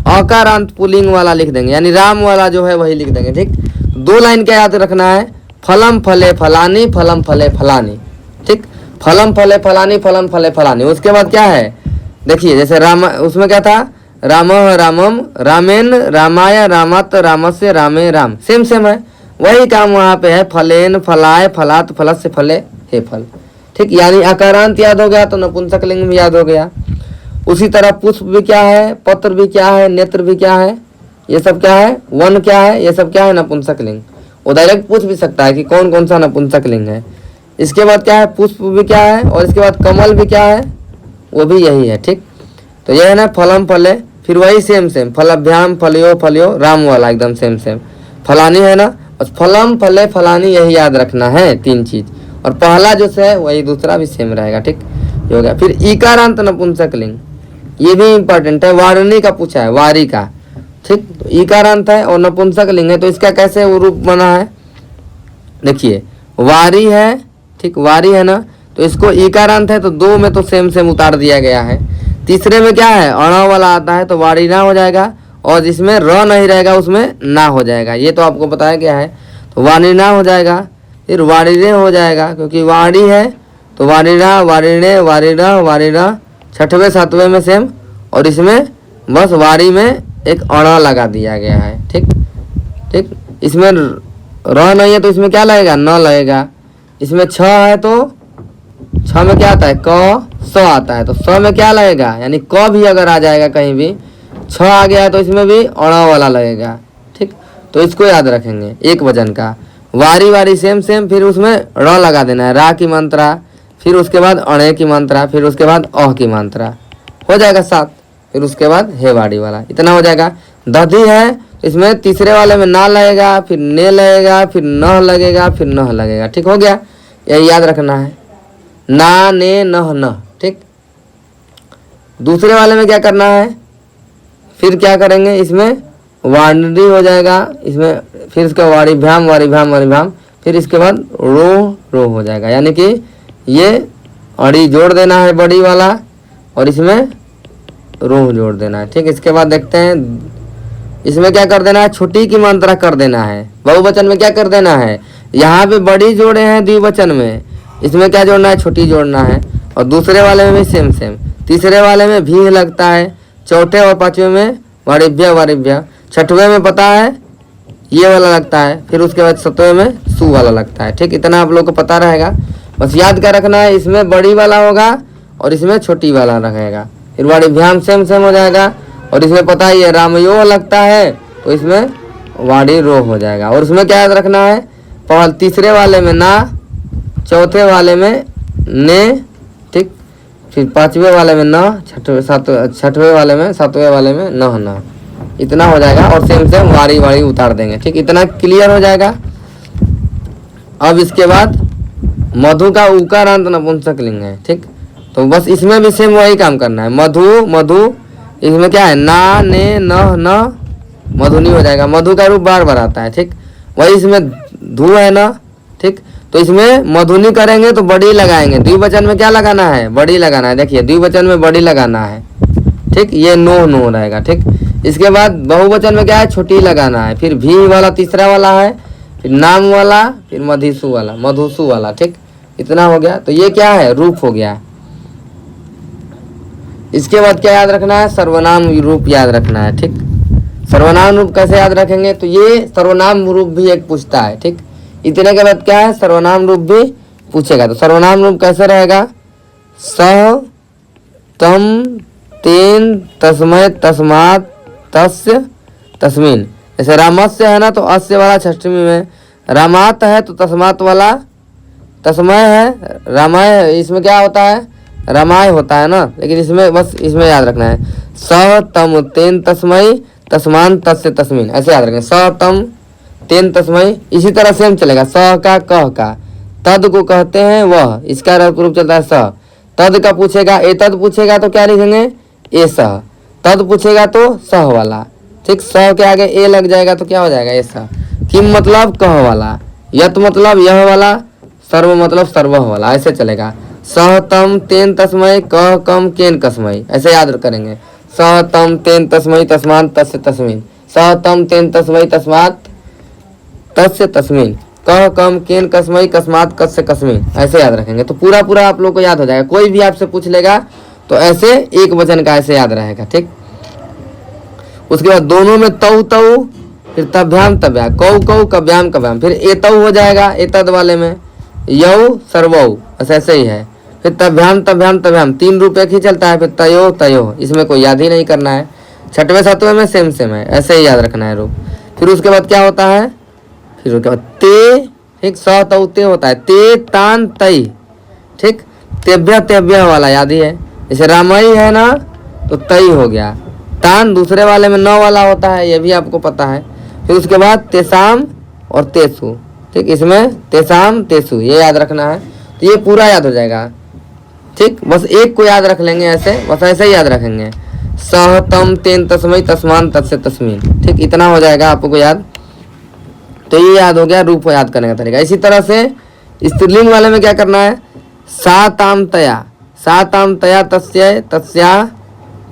अकारांत पुल्लिंग वाला लिख देंगे, यानी राम वाला जो है वही लिख देंगे, ठीक। दो लाइन क्या याद रखना है, फलम फले फलानी फलम फले फलानी, ठीक। फलम फले फलानी फलम फले फलानी। उसके बाद क्या है, देखिए जैसे राम, उसमें क्या था, राम रामम रामेन रामाय रामत रामस्य रामे राम, सेम सेम है, वही काम वहाँ पे है, फलेन फलाए फलात फलत से फले हे फल, ठीक। यानी अकारांत याद हो गया तो नपुंसक लिंग भी याद हो गया। उसी तरह पुष्प भी क्या है, पत्र भी क्या है, नेत्र भी क्या है, ये सब क्या है, वन क्या है, ये सब क्या है, नपुंसक लिंग। वो डायरेक्ट पूछ भी सकता है कि कौन कौन सा नपुंसक लिंग है। इसके बाद क्या है, पुष्प भी क्या है, और इसके बाद कमल भी क्या है, वो भी यही है, ठीक। तो यह है ना फलम फले। फिर वही सेम सेम फलभ्याम फलयो फलयो राम वाला एकदम सेम सेम। फलानी है ना, बस फलम फले फलानी यही याद रखना है 3 चीज। और पहला जो है वही दूसरा भी सेम रहेगा, ठीक ये हो गया। फिर ईकारांत नपुंसकलिंग, ये भी इंपॉर्टेंट है, वारणी का पूछा है, वारी का, ठीक। तो ईकारांत है और नपुंसकलिंग है, तो इसका कैसे वो रूप बना है देखिए, वारी है, ठीक वारी है ना, तो इसको ईकारांत है तो 2 में तो सेम सेम उतार दिया गया है। तीसरे में क्या है, अणा वाला आता है तो वारी ना हो जाएगा, और जिसमें र नहीं रहेगा उसमें ना हो जाएगा, ये तो आपको बताया गया है। तो वाणी ना हो जाएगा, फिर वारिणे हो जाएगा, क्योंकि वाणी है तो वारिणा वारिणे वारिणा वारिणा, 6वें 7वें में सेम, और इसमें बस वारी में एक अणा लगा दिया गया है, ठीक ठीक। इसमें र नहीं है तो इसमें क्या लगेगा, न लगेगा। इसमें 6 है तो 6 में क्या आता है, क स आता है, तो स में क्या लगेगा, यानी क भी अगर आ जाएगा कहीं भी, 6 आ गया है तो इसमें भी अणा वाला लगेगा, ठीक। तो इसको याद रखेंगे, एक वचन का वारी वारी सेम सेम, फिर उसमें र लगा देना है, रा की मात्रा, फिर उसके बाद अणे की मात्रा, फिर उसके बाद अह की मात्रा, हो जाएगा 7। फिर उसके बाद हे वाड़ी वाला, इतना हो जाएगा। दधी है तो इसमें तीसरे वाले में ना लगेगा, फिर ने लगेगा, फिर न लगेगा, फिर नह लगेगा, ठीक हो गया। यही याद रखना है, ना ने नह न, ठीक। दूसरे वाले में क्या करना है, फिर क्या करेंगे, इसमें वाणी हो जाएगा, इसमें फिर इसका वारी भ्याम वारी भ्याम वारी भ्याम, फिर इसके बाद रो हो जाएगा, यानी कि ये अड़ी जोड़ देना है बड़ी वाला, और इसमें रोह जोड़ देना है, ठीक। इसके बाद देखते हैं, इसमें क्या कर देना है, छोटी की मात्रा कर देना है। बहुवचन में क्या कर देना है, यहाँ पे बड़ी जोड़े हैं द्विवचन में, इसमें क्या जोड़ना है, छोटी जोड़ना है। और दूसरे वाले में भी सेम सेम, तीसरे वाले में भी लगता है, चौथे और 5वें में वारिभ्य वारिभ्य, 6वें में पता है ये वाला लगता है, फिर उसके बाद 7वें में सु वाला लगता है, ठीक। इतना आप लोग को पता रहेगा, बस याद क्या रखना है, इसमें बड़ी वाला होगा और इसमें छोटी वाला रहेगा, फिर वारिभ्याम सेम सेम हो जाएगा। और इसमें पता ही है रामयो लगता है तो इसमें वाड़ी रो हो जाएगा। और उसमें क्या याद रखना है, तीसरे वाले में ना, चौथे वाले में ने, ठीक, फिर 5वें वाले में न, 6वें वाले में 7वें वाले में न, इतना हो जाएगा। और सेम सेम वारी वारी उतार देंगे, ठीक, इतना क्लियर हो जाएगा। अब इसके बाद मधु का उकारांत नपुंसकलिंग है, ठीक। तो बस इसमें भी सेम वही काम करना है, मधु मधु, इसमें क्या है, ना ने न मधुनी हो जाएगा, मधु का रूप बार बार आता है, ठीक। वही इसमें धु है ना, ठीक। तो इसमें मधुनी करेंगे तो बड़ी लगाएंगे, द्विवचन में क्या लगाना है, बड़ी लगाना है, देखिए द्विवचन में बड़ी लगाना है, ठीक, ये नो रहेगा, ठीक। इसके बाद बहुवचन में क्या है, छोटी लगाना है, फिर भी वाला तीसरा वाला है, फिर नाम वाला, फिर मधुसु वाला, मधुसु वाला, ठीक। इतना हो गया, तो ये क्या है, रूप हो गया। इसके बाद क्या याद रखना है, सर्वनाम रूप याद रखना है, ठीक। सर्वनाम रूप कैसे याद रखेंगे, तो ये सर्वनाम रूप भी एक पूछता है, ठीक। इतने के बाद क्या है, सर्वनाम रूप भी पूछेगा। तो सर्वनाम रूप कैसे रहेगा, सह तम तेन तस्मै तस्मात् तस्य तस्मिन। जैसे रामस्य है ना तो अस्य वाला 6वीं में, रामात है तो तस्मात् वाला तस्मय है, रामाय इसमें क्या होता है, रामाय होता है ना, लेकिन इसमें बस इसमें याद रखना है, स तम तेन तस्मै तस्मान तस्य तस्मिन, ऐसे याद रखें, स तम तेन तस्मै। इसी तरह सेम चलेगा, स का कह का, तद को कहते हैं वह, इसका रूप चलता है स। तद का पूछेगा, ए तद पूछेगा तो क्या लिखेंगे, ए सह। तद पूछेगा तो सह वाला, ठीक। स के आगे ए लग जाएगा तो क्या हो जाएगा, ए सह। किम मतलब कह वाला, यत मतलब यह वाला, सर्व मतलब सर्वह वाला, ऐसे चलेगा। सह तम तेन तस्मै कह कम केन कस्मै, ऐसे याद करेंगे, सह तम तेन तस्मै तस्मात् तस्य तस्मिन, सह तम तेन तस्मै तस्मात् तस्य तस्मिन, कह कम केन कस्मै कस्मात् कस्य कस्मिन, ऐसे याद रखेंगे। तो पूरा पूरा आप लोग को याद हो जाएगा, कोई भी आपसे पूछ लेगा तो ऐसे एक वचन का ऐसे याद रहेगा, ठीक। उसके बाद दोनों में तौ तौ, फिर तभ्याम तभ्या, कौ कौ कव्याम कव्याम, फिर एतौ हो जाएगा एतद वाले में, यौ सर्वौ, बस ऐसे ही है। फिर तभ्याम तभ्याम तभ्याम, 3 रूप एक ही चलता है, फिर तयो तयो, इसमें कोई याद ही नहीं करना है। 6वें 7वें में सेम सेम है, ऐसे ही याद रखना है रूप। फिर उसके बाद क्या होता है, फिर उसके बाद ते, ठीक, स तौ ते होता है, ते तान तई, ठीक। तेभ्य तेभ्य वाला याद ही है, जैसे रामई है ना तो तई हो गया, तान दूसरे वाले में 9 वाला होता है, ये भी आपको पता है। फिर उसके बाद तेसाम और तेसु, ठीक, इसमें तेसाम तेसु ये याद रखना है, तो ये पूरा याद हो जाएगा। ठीक, बस एक को याद रख लेंगे ऐसे, बस ऐसे ही याद रखेंगे, सह तम तेन तस्मै तस्मान तत्से तस्मीन। ठीक, इतना हो जाएगा आपको याद। तो ये याद हो गया रूप याद करने का तरीका। इसी तरह से स्त्रीलिंग वाले में क्या करना है, सा ताम तया तस्य तस्या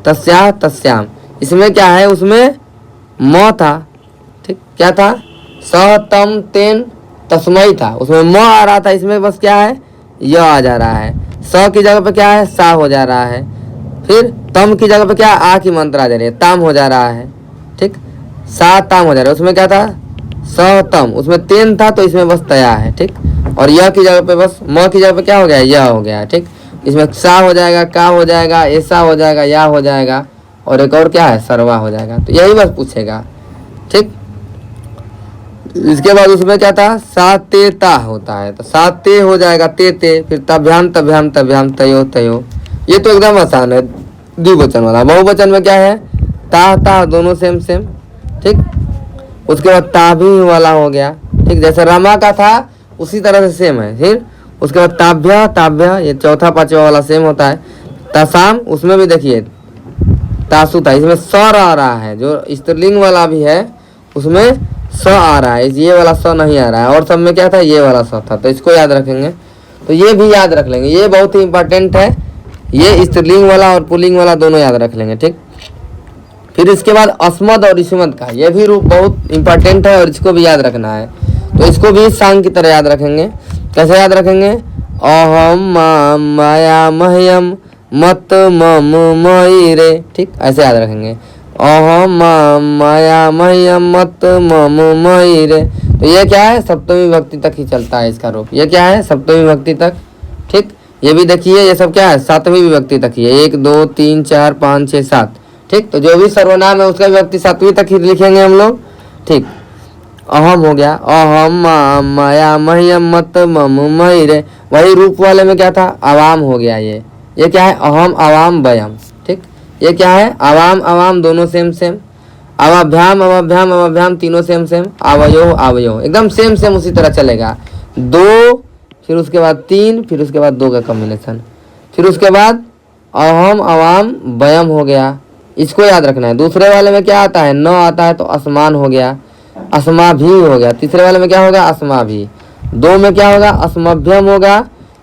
तस्या तस्याम। इसमें क्या है, उसमें म था, ठीक, क्या था, स तम तेन तस्मै था, उसमें म आ रहा था, इसमें बस क्या है, य आ जा रहा है। स की जगह पे क्या है, सा हो जा रहा है। फिर तम की जगह पे क्या, आ की मात्रा आ जा रही है, ताम हो जा रहा है। ठीक, सा ताम हो जा रहा है, उसमें क्या था, स तम, उसमें तेन था, तो इसमें बस तया है। ठीक, और य की जगह पे बस म की जगह पे क्या हो गया, य हो गया। ठीक, इसमें सा हो जाएगा, का हो जाएगा, ऐसा हो जाएगा, या हो जाएगा, और एक और क्या है, सरवा हो जाएगा। तो यही बस पूछेगा। ठीक, इसके बाद उसमें क्या था, सा ते ता होता है, तो सा ते हो जाएगा, ते ते, फिर तभ्याम तभ्याम तभ्याम तयो तयो। ये तो एकदम आसान है द्विवचन वाला। बहुवचन में क्या है, ता ता दोनों सेम सेम। ठीक, उसके बाद ताभी वाला हो गया। ठीक, जैसे रमा का था उसी तरह से सेम है। फिर उसके बाद ताभ्य ताभ्य, ये चौथा पांचवा वाला सेम होता है। तसाम, उसमें भी देखिए तासु था, इसमें स आ रहा है, जो स्त्रीलिंग वाला भी है उसमें स आ रहा है, ये वाला स नहीं आ रहा है, और सब में क्या था, ये वाला स था। तो इसको याद रखेंगे, तो ये भी याद रख लेंगे, ये बहुत ही इंपॉर्टेंट है। ये स्त्रीलिंग वाला और पुल्लिंग वाला दोनों याद रख लेंगे। ठीक, फिर इसके बाद अस्मद और इस्मद का, ये भी रूप बहुत इंपॉर्टेंट है और इसको भी याद रखना है। तो इसको भी सांग की तरह याद रखेंगे। कैसे याद रखेंगे, अहम माया मह्यम मत मम मयि रे। ठीक, ऐसे याद रखेंगे, अहम माया मह्यम मत मम मयि रे। तो ये क्या है, सप्तमी विभक्ति तक ही चलता है इसका रूप। ये क्या है, सप्तमी विभक्ति तक। ठीक, ये भी देखिए, ये सब क्या है, सातवीं विभक्ति तक ही है, 1 2 3 4 5 6 7। ठीक, तो जो भी सर्वनाम है उसका विभक्ति सातवीं तक ही लिखेंगे हम लोग। ठीक, अहम हो गया, अहम माया मह्यम मत मम मयि रे। वही रूप वाले में क्या था, अवाम हो गया। ये क्या है, अहम अवाम वयम। ठीक, ये क्या है, अवाम अवाम दोनों सेम सेम। अवाभ्याम अवाभ्याम अवाभ्याम तीनों सेम सेम। आवयो आवयो एकदम सेम सेम उसी तरह चलेगा। 2, फिर उसके बाद 3, फिर उसके बाद 2 का कॉम्बिनेशन। फिर उसके बाद अहम अवाम वयम हो गया, इसको याद रखना है। दूसरे वाले में क्या आता है, न आता है, तो असमान हो गया, अस्मा भी हो गया। तीसरे वाले में क्या होगा, अस्मा भी। 2 में क्या होगा, अस्मभ्यम होगा।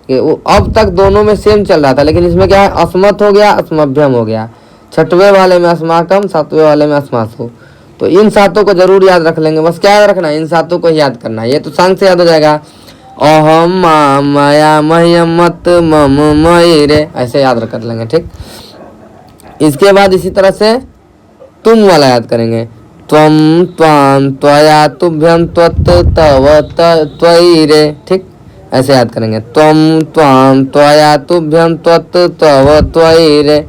कि वो अब तक दोनों में सेम चल रहा था, लेकिन इसमें क्या है, अस्मत हो गया, अस्मभ्यम हो गया। छठवें वाले में अस्माकम, सातवें वाले में अस्मासु। तो इन सातों को जरूर याद रख लेंगे। बस क्या याद रखना है, इन सातों को याद करना है। ये तो सांग से याद हो जाएगा, अहम माया मह्यम मत मम मयि रे, ऐसे याद कर लेंगे। ठीक, इसके बाद इसी तरह से तुम वाला याद करेंगे, त्वम त्वाम त्वया तुभ्यम त्वत् तव त्वयि रे। ठीक, ऐसे याद करेंगे, त्वम त्वाम त्वया तुभ्यम त्वत् तव त्वयि रे।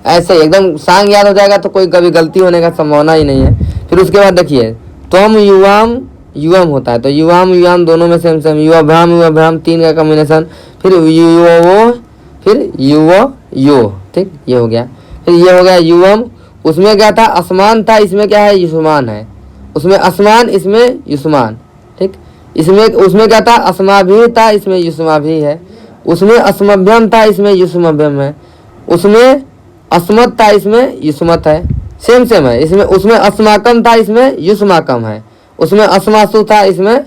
ऐसे एकदम सांग याद हो जाएगा, तो कोई कभी गलती होने का संभावना ही नहीं है। फिर उसके बाद देखिए, त्वम युवाम युवम होता है, तो युवाम युवाम दोनों में सेम सेम। युवाभ्याम 3 का कॉम्बिनेशन। फिर युवो, फिर युव यो। ठीक, ये हो गया। फिर ये हो गया युवम, उसमें क्या था, असमान था, इसमें क्या है, युष्मान है। उसमें असमान, इसमें युष्मान। ठीक, इसमें उसमें क्या था, अस्मा भी था, इसमें युष्मा भी है। उसमें अस्मभ्यम था, इसमें युष्मभ्यम है। उसमें अस्मत था, इसमें युष्मत है, सेम सेम है। इसमें उसमें अस्माकम था, इसमें युष्माकम है। उसमें अस्मासु था, इसमें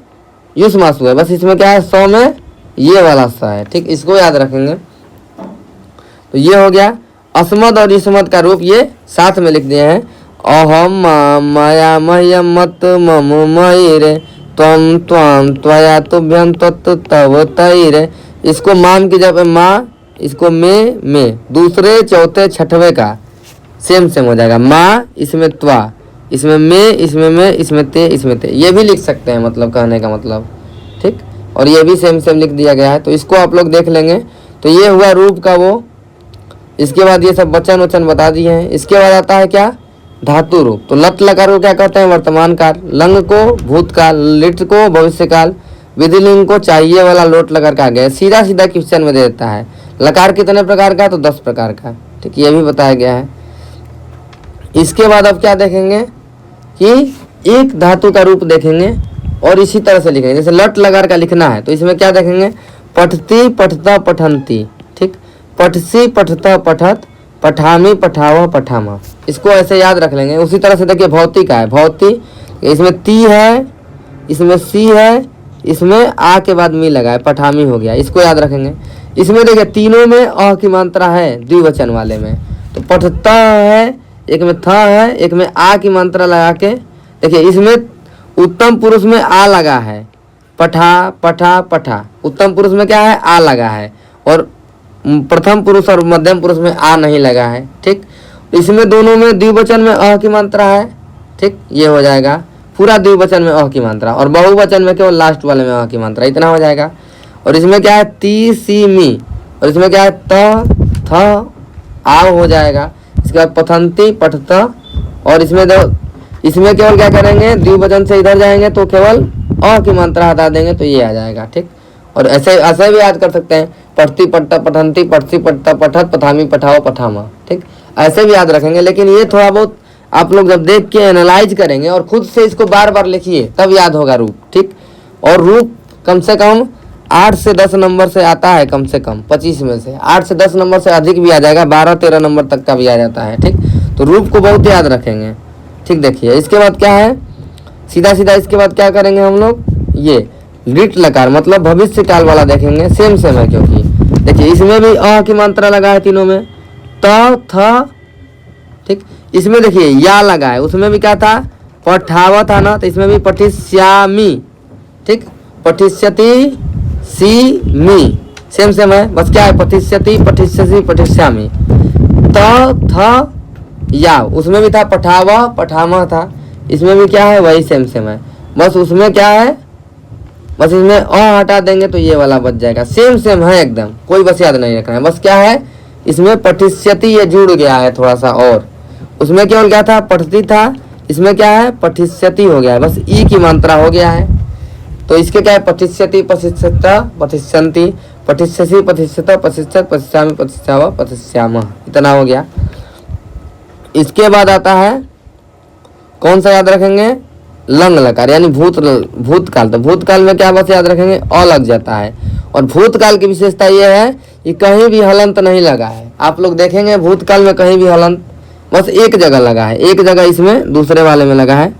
युष्मासु है। बस इसमें क्या है, 100 में ये वाला सा है। ठीक, इसको याद रखेंगे। तो ये हो गया अस्मद और युष्मत का रूप, ये साथ में लिख दिए हैं। अहम माया मह्यम मत मम मयि रे, त्वम त्वाम त्वया तुभ्यम त्वत् तव तयि रे। इसको माम की जगह माँ, इसको में, दूसरे चौथे छठवें का सेम सेम हो जाएगा। माँ, इसमें त्वा, इसमें में, इसमें में, इसमें ते, इसमें ते। ये भी लिख सकते हैं, मतलब कहने का मतलब। ठीक, और ये भी सेम सेम लिख दिया गया है, तो इसको आप लोग देख लेंगे। तो ये हुआ रूप का वो। इसके बाद ये सब वचन वचन बता दिए हैं। इसके बाद आता है क्या, धातु रूप। तो लट लकार को क्या कहते हैं, वर्तमान काल। लंग को भूतकाल, लिट को भविष्यकाल, विधिलिंग को चाहिए वाला लोट लकार का गया, सीधा सीधा क्वेश्चन में दे देता है। लकार कितने प्रकार का, तो 10 प्रकार का। ठीक, ये भी बताया गया है। इसके बाद अब क्या देखेंगे कि एक धातु का रूप देखेंगे और इसी तरह से लिखेंगे। जैसे लट लकार का लिखना है तो इसमें क्या देखेंगे, पठती पठता पठंती, ठीक, पठसी पठता पठत, पठामी पठावा पठामा, इसको ऐसे याद रख लेंगे। उसी तरह से देखिए भौती का है, भौती इसमें ती है, इसमें सी है, इसमें आ के बाद मी लगा है, पठामी हो गया, इसको याद रखेंगे। इसमें देखिए तीनों में अ की मात्रा है द्विवचन वाले में, तो पठता है, एक में था है, एक में आ की मात्रा लगा के देखिए। इसमें उत्तम पुरुष में आ लगा है, पठा पठा पठा, उत्तम पुरुष में क्या है, आ लगा है, और प्रथम पुरुष और मध्यम पुरुष में आ नहीं लगा है, ठीक। इसमें दोनों में द्विवचन में अ की मात्रा है, ठीक, ये हो जाएगा पूरा द्विवचन में अ की मात्रा, और बहुवचन में केवल लास्ट वाले में अ की मात्रा, इतना हो जाएगा। और इसमें क्या है, ती सी मी, और इसमें क्या है, त थ आ हो जाएगा। इसके बाद पठंती पठता, और इसमें केवल क्या करेंगे, द्विवचन से इधर जाएंगे तो केवल अ की मात्रा हटा देंगे तो ये आ जाएगा, ठीक। और ऐसे भी याद कर सकते हैं, पठती पठता पठंती, पठसी पठता पठत, पठामी पठाओ पठामा, ठीक, ऐसे भी याद रखेंगे। लेकिन ये थोड़ा बहुत आप लोग जब देख के एनालाइज करेंगे और खुद से इसको बार बार लिखिए तब याद होगा रूप, ठीक। और रूप कम से कम 8 से 10 नंबर से आता है, कम से कम 25 में से 8 से 10 नंबर से अधिक भी आ जाएगा, 12-13 नंबर तक का भी आ जाता है, ठीक। तो रूप को बहुत याद रखेंगे, ठीक। देखिए इसके बाद क्या है, सीधा सीधा इसके बाद क्या करेंगे हम लोग, ये लिट लकार मतलब भविष्य काल वाला देखेंगे, सेम है, क्योंकि देखिए इसमें भी अ की मात्रा लगा है तीनों में, त थ, ठीक। इसमें देखिए या लगा है, उसमें भी क्या था, पठावा था ना, तो इसमें भी पठिष्यामी, ठीक, पठिष्यति सी मी, सेम है, बस क्या है, पठिष्यति पठिष्यसि पठिष्यामी, त थ या, उसमें भी था पठावा पठामा था, इसमें भी क्या है, वही सेम है, बस उसमें क्या है, बस इसमें अ हटा देंगे तो ये वाला बच जाएगा, सेम है एकदम, कोई बस याद नहीं रखना है। बस क्या है, इसमें पठिष्यति ये जुड़ गया है थोड़ा सा, और उसमें केवल क्या था, पठती था, इसमें क्या है, पठिष्यति हो गया है, बस ई की मात्रा हो गया है। तो इसके क्या है, पठिष्यति पठिष्यता पठिष्यन्ति, पठिष्यसि पठिष्यता पठिष्यत पठिष्यामि पठिष्यावा पठिष्यामः, इतना हो गया। इसके बाद आता है कौन सा याद रखेंगे, लंग लकार, यानी भूतकाल। तो भूतकाल में क्या बस याद रखेंगे, अ लग जाता है, और भूतकाल की विशेषता ये है कि कहीं भी हलंत नहीं लगा है। आप लोग देखेंगे भूतकाल में कहीं भी हलंत बस एक जगह लगा है, एक जगह इसमें दूसरे वाले में लगा है,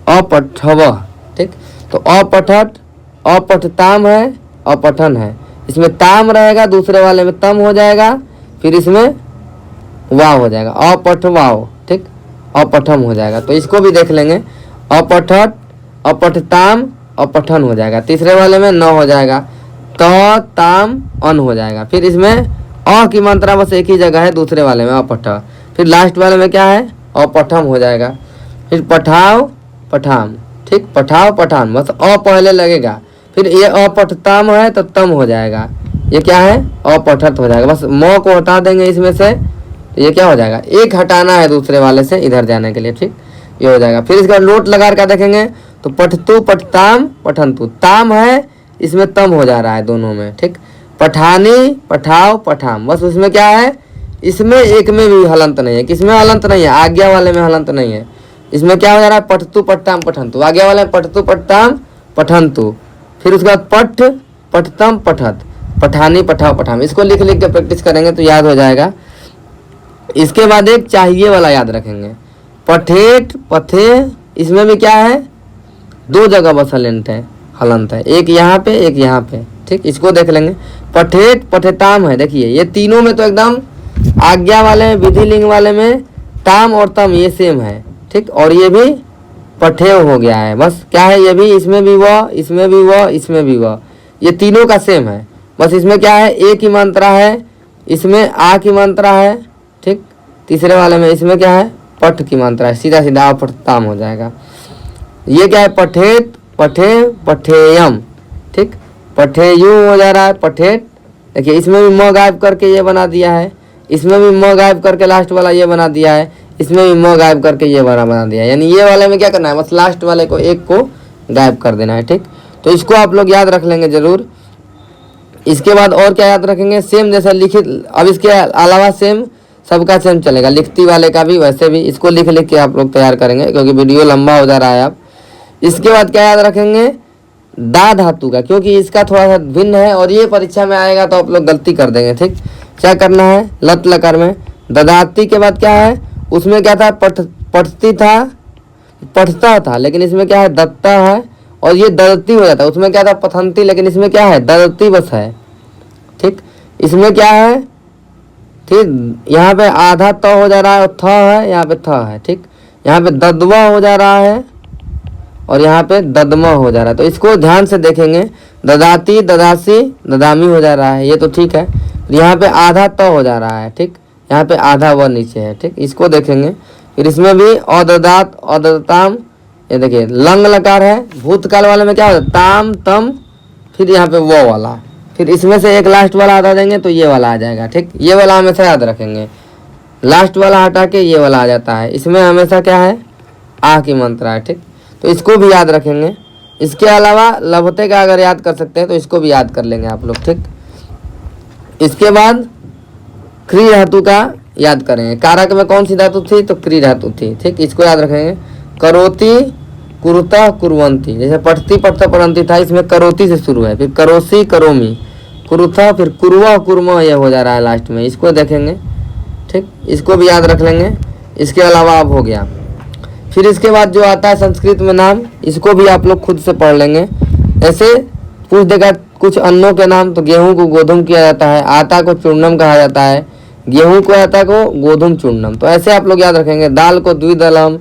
अपठव, ठीक। तो अपठट अपठताम है, अपठन है, इसमें ताम रहेगा, दूसरे वाले में तम हो जाएगा, फिर इसमें वाव हो जाएगा, अपठवाव, ठीक, अपठम हो जाएगा। तो इसको भी देख लेंगे, अपठट अपठताम अपठन हो जाएगा, तीसरे वाले में न हो जाएगा, त ताम अन हो जाएगा, फिर इसमें अ की मात्रा बस एक ही जगह है, दूसरे वाले में अपठ, फिर लास्ट वाले में क्या है, अपठम हो जाएगा, फिर पठाव पठाम, ठीक, पठाव पठान, बस अ पहले लगेगा, फिर ये अपठताम है तो तम हो जाएगा, ये क्या है, अपठत हो जाएगा, बस म को हटा देंगे इसमें से, तो ये क्या हो जाएगा, एक हटाना है दूसरे वाले से इधर जाने के लिए, ठीक, ये हो जाएगा। फिर इसका लोट लगा कर देखेंगे तो पठतु पठताम पठंतु, ताम है इसमें तम हो जा रहा है दोनों में, ठीक, पठानी पठाव पठाम, बस उसमें क्या है, इसमें एक में भी हलंत नहीं है, किसमें हलंत नहीं है, आज्ञा वाले में हलंत नहीं है, इसमें क्या हो जा रहा है, पठतु पठताम पठंतु, आज्ञा वाले में पठतु पठताम पठंतु, फिर उसके बाद पठ पठतम पठत, पठानी पठाव पठाम, इसको लिख लिख के प्रैक्टिस करेंगे तो याद हो जाएगा। इसके बाद एक चाहिए वाला याद रखेंगे, पठेट पथे, इसमें भी क्या है, दो जगह बस हलंत है, एक यहाँ पे एक यहाँ पे, ठीक, इसको देख लेंगे। पठेट पठेताम है, देखिए ये तीनों में तो एकदम आज्ञा वाले में, विधि लिंग वाले में ताम और तम ये सेम है, ठीक, और ये भी पठेव हो गया है, बस क्या है, ये भी इसमें भी वह, इसमें भी वह, इसमें भी वह, ये तीनों का सेम है, बस इसमें क्या है, ए की मात्रा है, इसमें आ की मात्रा है, ठीक, तीसरे वाले में इसमें क्या है, पठ की मात्रा है, सीधा सीधा अपठताम हो जाएगा। ये क्या है, पठेत पठे पठेयम, ठीक, पठेयु हो जा रहा है, पठेट, देखिए इसमें भी म गायब करके ये बना दिया है, इसमें भी म गायब करके लास्ट वाला ये बना दिया है, इसमें भी म गायब करके ये बना दिया है, यानी ये वाले में क्या करना है, बस लास्ट वाले को एक को गायब कर देना है, ठीक। तो इसको आप लोग याद रख लेंगे जरूर। इसके बाद और क्या याद रखेंगे, सेम जैसा लिखित, अब इसके अलावा सेम सबका सेम चलेगा, लिखती वाले का भी वैसे भी। इसको लिख लिख के आप लोग तैयार करेंगे क्योंकि वीडियो लंबा हो जा रहा है। आप इसके बाद क्या याद रखेंगे, दा धातु का, क्योंकि इसका थोड़ा सा भिन्न है और ये परीक्षा में आएगा तो आप लोग गलती कर देंगे। ठीक, क्या करना है, लट लकार में ददाती के बाद क्या है, उसमें क्या था, पठती था, पठता था, लेकिन इसमें क्या है, दत्ता है और ये ददती हो जाता है। उसमें क्या था, पठंती, लेकिन इसमें क्या है, ददती बस है। ठीक, इसमें क्या है, ठीक, यहाँ पे आधा त हो जा रहा है और थ है, यहाँ पे थ है। ठीक, यहाँ पे ददवा हो जा रहा है और यहाँ पे ददमा हो जा रहा है। तो इसको ध्यान से देखेंगे, ददाती, ददासी, ददामी हो जा रहा है, ये तो ठीक है। यहाँ पे आधा त हो जा रहा है। ठीक, यहाँ पे आधा व नीचे है। ठीक, इसको देखेंगे। फिर इसमें भी अददात, अदताम, ये देखिए लंग लकार है। भूतकाल वाले में क्या होता है, ताम, तम, फिर यहाँ पे वो वाला, फिर इसमें से एक लास्ट वाला हटा देंगे तो ये वाला आ जाएगा। ठीक, ये वाला हमेशा याद रखेंगे, लास्ट वाला हटा के ये वाला आ जाता है। इसमें हमेशा क्या है, आ की मात्रा है। ठीक, तो इसको भी याद रखेंगे। इसके अलावा लभते का अगर याद कर सकते हैं तो इसको भी याद कर लेंगे आप लोग। ठीक, इसके बाद क्री धातु का याद करेंगे। कारक में कौन सी धातु थी, तो क्री धातु थी। ठीक, इसको याद रखेंगे। करोति, कुरुता, कुरवंती, जैसे पठती, पठता, पढ़ंती था, इसमें करोती से शुरू है, फिर करोसी, करोमी, कुरुथा, फिर कुरवा, कुरमा, ये हो जा रहा है लास्ट में, इसको देखेंगे। ठीक, इसको भी याद रख लेंगे। इसके अलावा अब हो गया, फिर इसके बाद जो आता है संस्कृत में नाम, इसको भी आप लोग खुद से पढ़ लेंगे। ऐसे पूछ देगा कुछ अन्नों के नाम, तो गेहूं को गोधुम किया जाता है, आटा को चूर्णम कहा जाता है, गेहूं को आटा को गोधुम चूर्णम। तो ऐसे आप लोग याद रखेंगे। दाल को द्विदलम,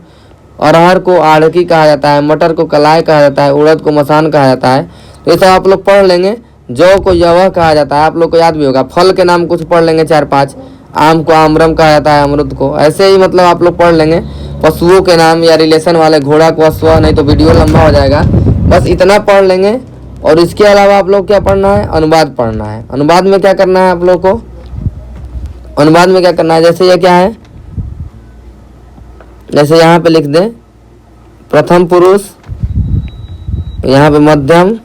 अरहर को आड़की कहा जाता है, मटर को कलाई कहा जाता है, उड़द को मसान कहा जाता है। तो ये सब आप लोग पढ़ लेंगे। जौ को यवह कहा जाता है, आप लोग को याद भी होगा। फल के नाम कुछ पढ़ लेंगे 4-5, आम को आम्रम कहा जाता है, अमरुद को, ऐसे ही मतलब आप लोग पढ़ लेंगे। पशुओं के नाम या रिलेशन वाले, घोड़ा को अश्व, नहीं तो वीडियो लंबा हो जाएगा, बस इतना पढ़ लेंगे। और इसके अलावा आप लोग क्या पढ़ना है, अनुवाद पढ़ना है। अनुवाद में क्या करना है आप लोग को, अनुवाद में क्या करना है, जैसे ये क्या है, जैसे यहाँ पे लिख दे प्रथम पुरुष, यहाँ पे मध्यम,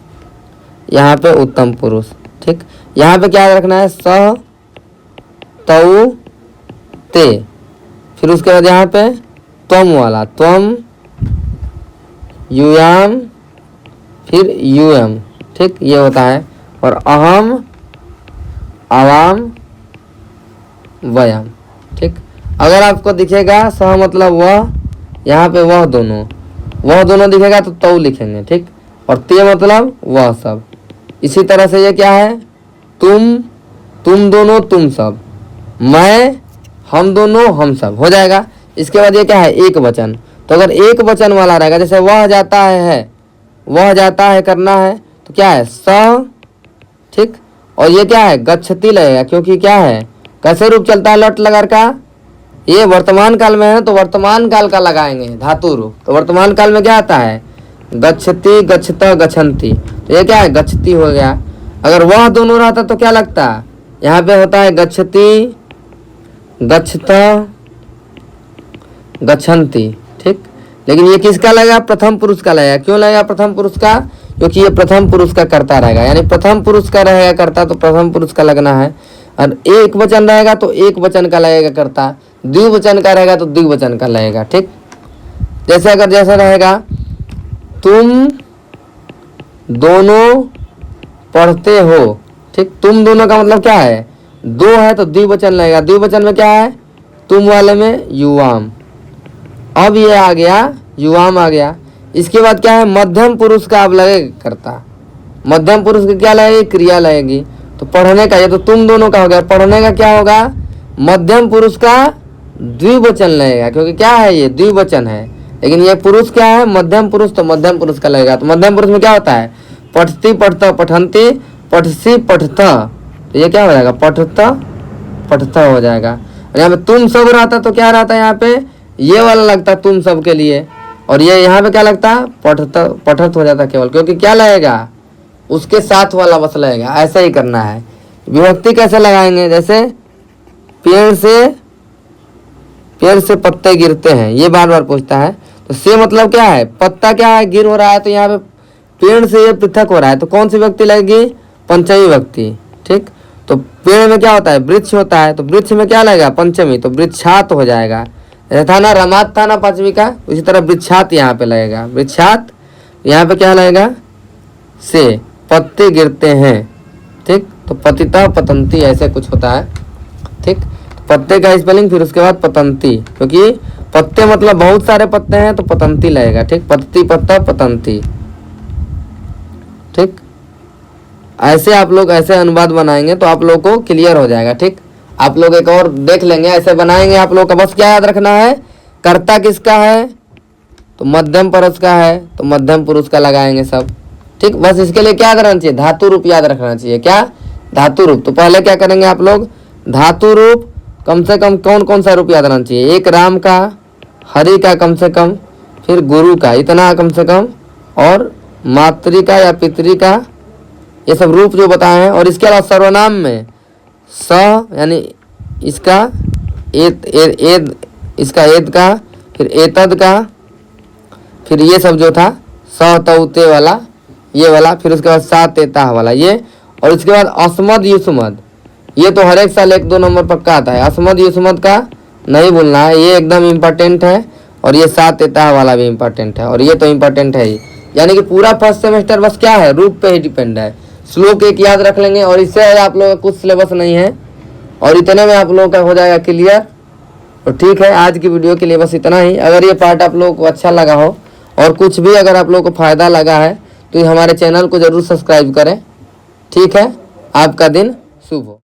यहाँ पे उत्तम पुरुष। ठीक, यहाँ पे क्या रखना है, सह, तऊ, ते, फिर उसके बाद यहाँ पे त्वम वाला, त्वम, युयाम, फिर यूएम। ठीक, ये होता है। और अहम, आवाम, वयम। ठीक, अगर आपको दिखेगा सह मतलब वह, यहाँ पे वह दोनों दिखेगा तो तऊ लिखेंगे। ठीक, और ते मतलब वह सब। इसी तरह से ये क्या है, तुम दोनों, तुम सब, मैं, हम दोनों, हम सब, हो जाएगा। इसके बाद ये क्या है, एक वचन। तो अगर एक वचन वाला रहेगा, जैसे वह जाता है, वह जाता है करना है, तो क्या है, स। ठीक, और ये क्या है, गच्छति लगेगा, क्योंकि क्या है, कैसे रूप चलता है लट लकार का, ये वर्तमान काल में है तो वर्तमान काल का लगाएंगे धातु रूप। तो वर्तमान काल में क्या आता है, गच्छति, गच्छता, गच्छन्ति। तो ये क्या है, गच्छति हो गया। अगर वह दोनों रहता तो क्या लगता है, यहाँ पे होता है गच्छति, गच्छता, गच्छन्ति। ठीक, लेकिन ये किसका लगेगा, प्रथम पुरुष का लगेगा। क्यों लगेगा प्रथम पुरुष का, क्योंकि ये प्रथम पुरुष का कर्ता रहेगा, यानी प्रथम पुरुष का रहेगा कर्ता तो प्रथम पुरुष का लगना है। और एक वचन रहेगा तो एक वचन का लगेगा कर्ता, द्विवचन का रहेगा तो द्विवचन का लगेगा। ठीक, जैसे अगर जैसा रहेगा, तुम दोनों पढ़ते हो। ठीक, तुम दोनों का मतलब क्या है, दो है तो द्विवचन लगेगा। द्विवचन में क्या है, तुम वाले में युवाम। अब ये आ गया, युवाम आ गया। इसके बाद क्या है, मध्यम पुरुष का अब लगेगा कर्ता। मध्यम पुरुष की क्या लगेगी, क्रिया लगेगी। तो पढ़ने का, ये तो तुम दोनों का हो गया। पढ़ने का क्या होगा, मध्यम पुरुष का द्विवचन लगेगा, क्योंकि क्या है, ये द्विवचन है। लेकिन ये पुरुष क्या है, मध्यम पुरुष, तो मध्यम पुरुष का लगेगा। तो मध्यम पुरुष में क्या होता है, पठती, पठता, पठंती, पठसी, पठता। तो ये क्या हो जाएगा, पठता, पठता हो जाएगा। यहाँ पे तुम सब रहता तो क्या रहता है, यहाँ पे ये वाला लगता तुम सब के लिए, और ये यहाँ पे क्या लगता, पठता, पठत हो जाता केवल, क्योंकि क्या लगेगा, उसके साथ वाला बस लगेगा। ऐसा ही करना है। विभक्ति कैसे लगाएंगे, जैसे पेड़ से पत्ते गिरते हैं, ये बार बार पूछता है। तो से मतलब क्या है, पत्ता क्या है, गिर हो रहा है, तो यहाँ पे पेड़ से ये पृथक हो रहा है, तो कौन सी व्यक्ति लगेगी, पंचमी व्यक्ति। ठीक, तो पेड़ में क्या होता है, वृक्ष होता है, तो वृक्ष में क्या लगेगा, पंचमी, तो वृक्षात हो जाएगा। जैसे था ना रमात था ना पांचवी का, उसी तरह वृक्षात यहाँ पे लगेगा, वृक्षात यहाँ पे क्या लगेगा, से पत्ते गिरते हैं, ठीक। तो पतिता पतंती ऐसे कुछ होता है, ठीक। पत्ते का स्पेलिंग, फिर उसके बाद पतंती, क्योंकि पत्ते मतलब बहुत सारे पत्ते हैं तो पतंती लगेगा, ठीक। पत्ती पत्ता पतंती, ठीक। ऐसे आप लोग ऐसे अनुवाद बनाएंगे तो आप लोग को क्लियर हो जाएगा, ठीक। आप लोग एक और देख लेंगे, ऐसे बनाएंगे आप लोग का। बस क्या याद रखना है, कर्ता किसका है, तो मध्यम पुरुष का है, तो मध्यम पुरुष का लगाएंगे सब, ठीक। बस इसके लिए क्या याद रखना चाहिए, धातु रूप याद रखना चाहिए। क्या, धातु रूप। तो पहले क्या करेंगे आप लोग, धातु रूप कम से कम कौन कौन सा रूप याद रखना चाहिए, एक राम का, हरि का कम से कम, फिर गुरु का इतना कम से कम, और मातृ का या पितृ का, ये सब रूप जो बताए हैं। और इसके अलावा सर्वनाम में स यानी इसका एद इसका एद का, फिर एतद का, फिर ये सब जो था स तौते वाला, ये वाला, फिर उसके बाद सा तेता वाला ये, और इसके बाद अस्मद युस्मद, ये तो हर एक साल 1-2 नंबर पक्का आता है। अस्मद युस्मद का नहीं भूलना है, ये एकदम इम्पोर्टेंट है। और ये सा तेता वाला भी इम्पोर्टेंट है, और ये तो इम्पोर्टेंट है ही। यानी कि पूरा फर्स्ट सेमेस्टर बस क्या है, रूप पे ही डिपेंड है। श्लोक एक याद रख लेंगे, और इससे आप लोगों का कुछ सिलेबस नहीं है, और इतने में आप लोगों का हो जाएगा क्लियर। तो ठीक है, आज की वीडियो के लिए बस इतना ही। अगर ये पार्ट आप लोगों को अच्छा लगा हो और कुछ भी अगर आप लोगों को फ़ायदा लगा है तो हमारे चैनल को ज़रूर सब्सक्राइब करें, ठीक है। आपका दिन शुभ हो।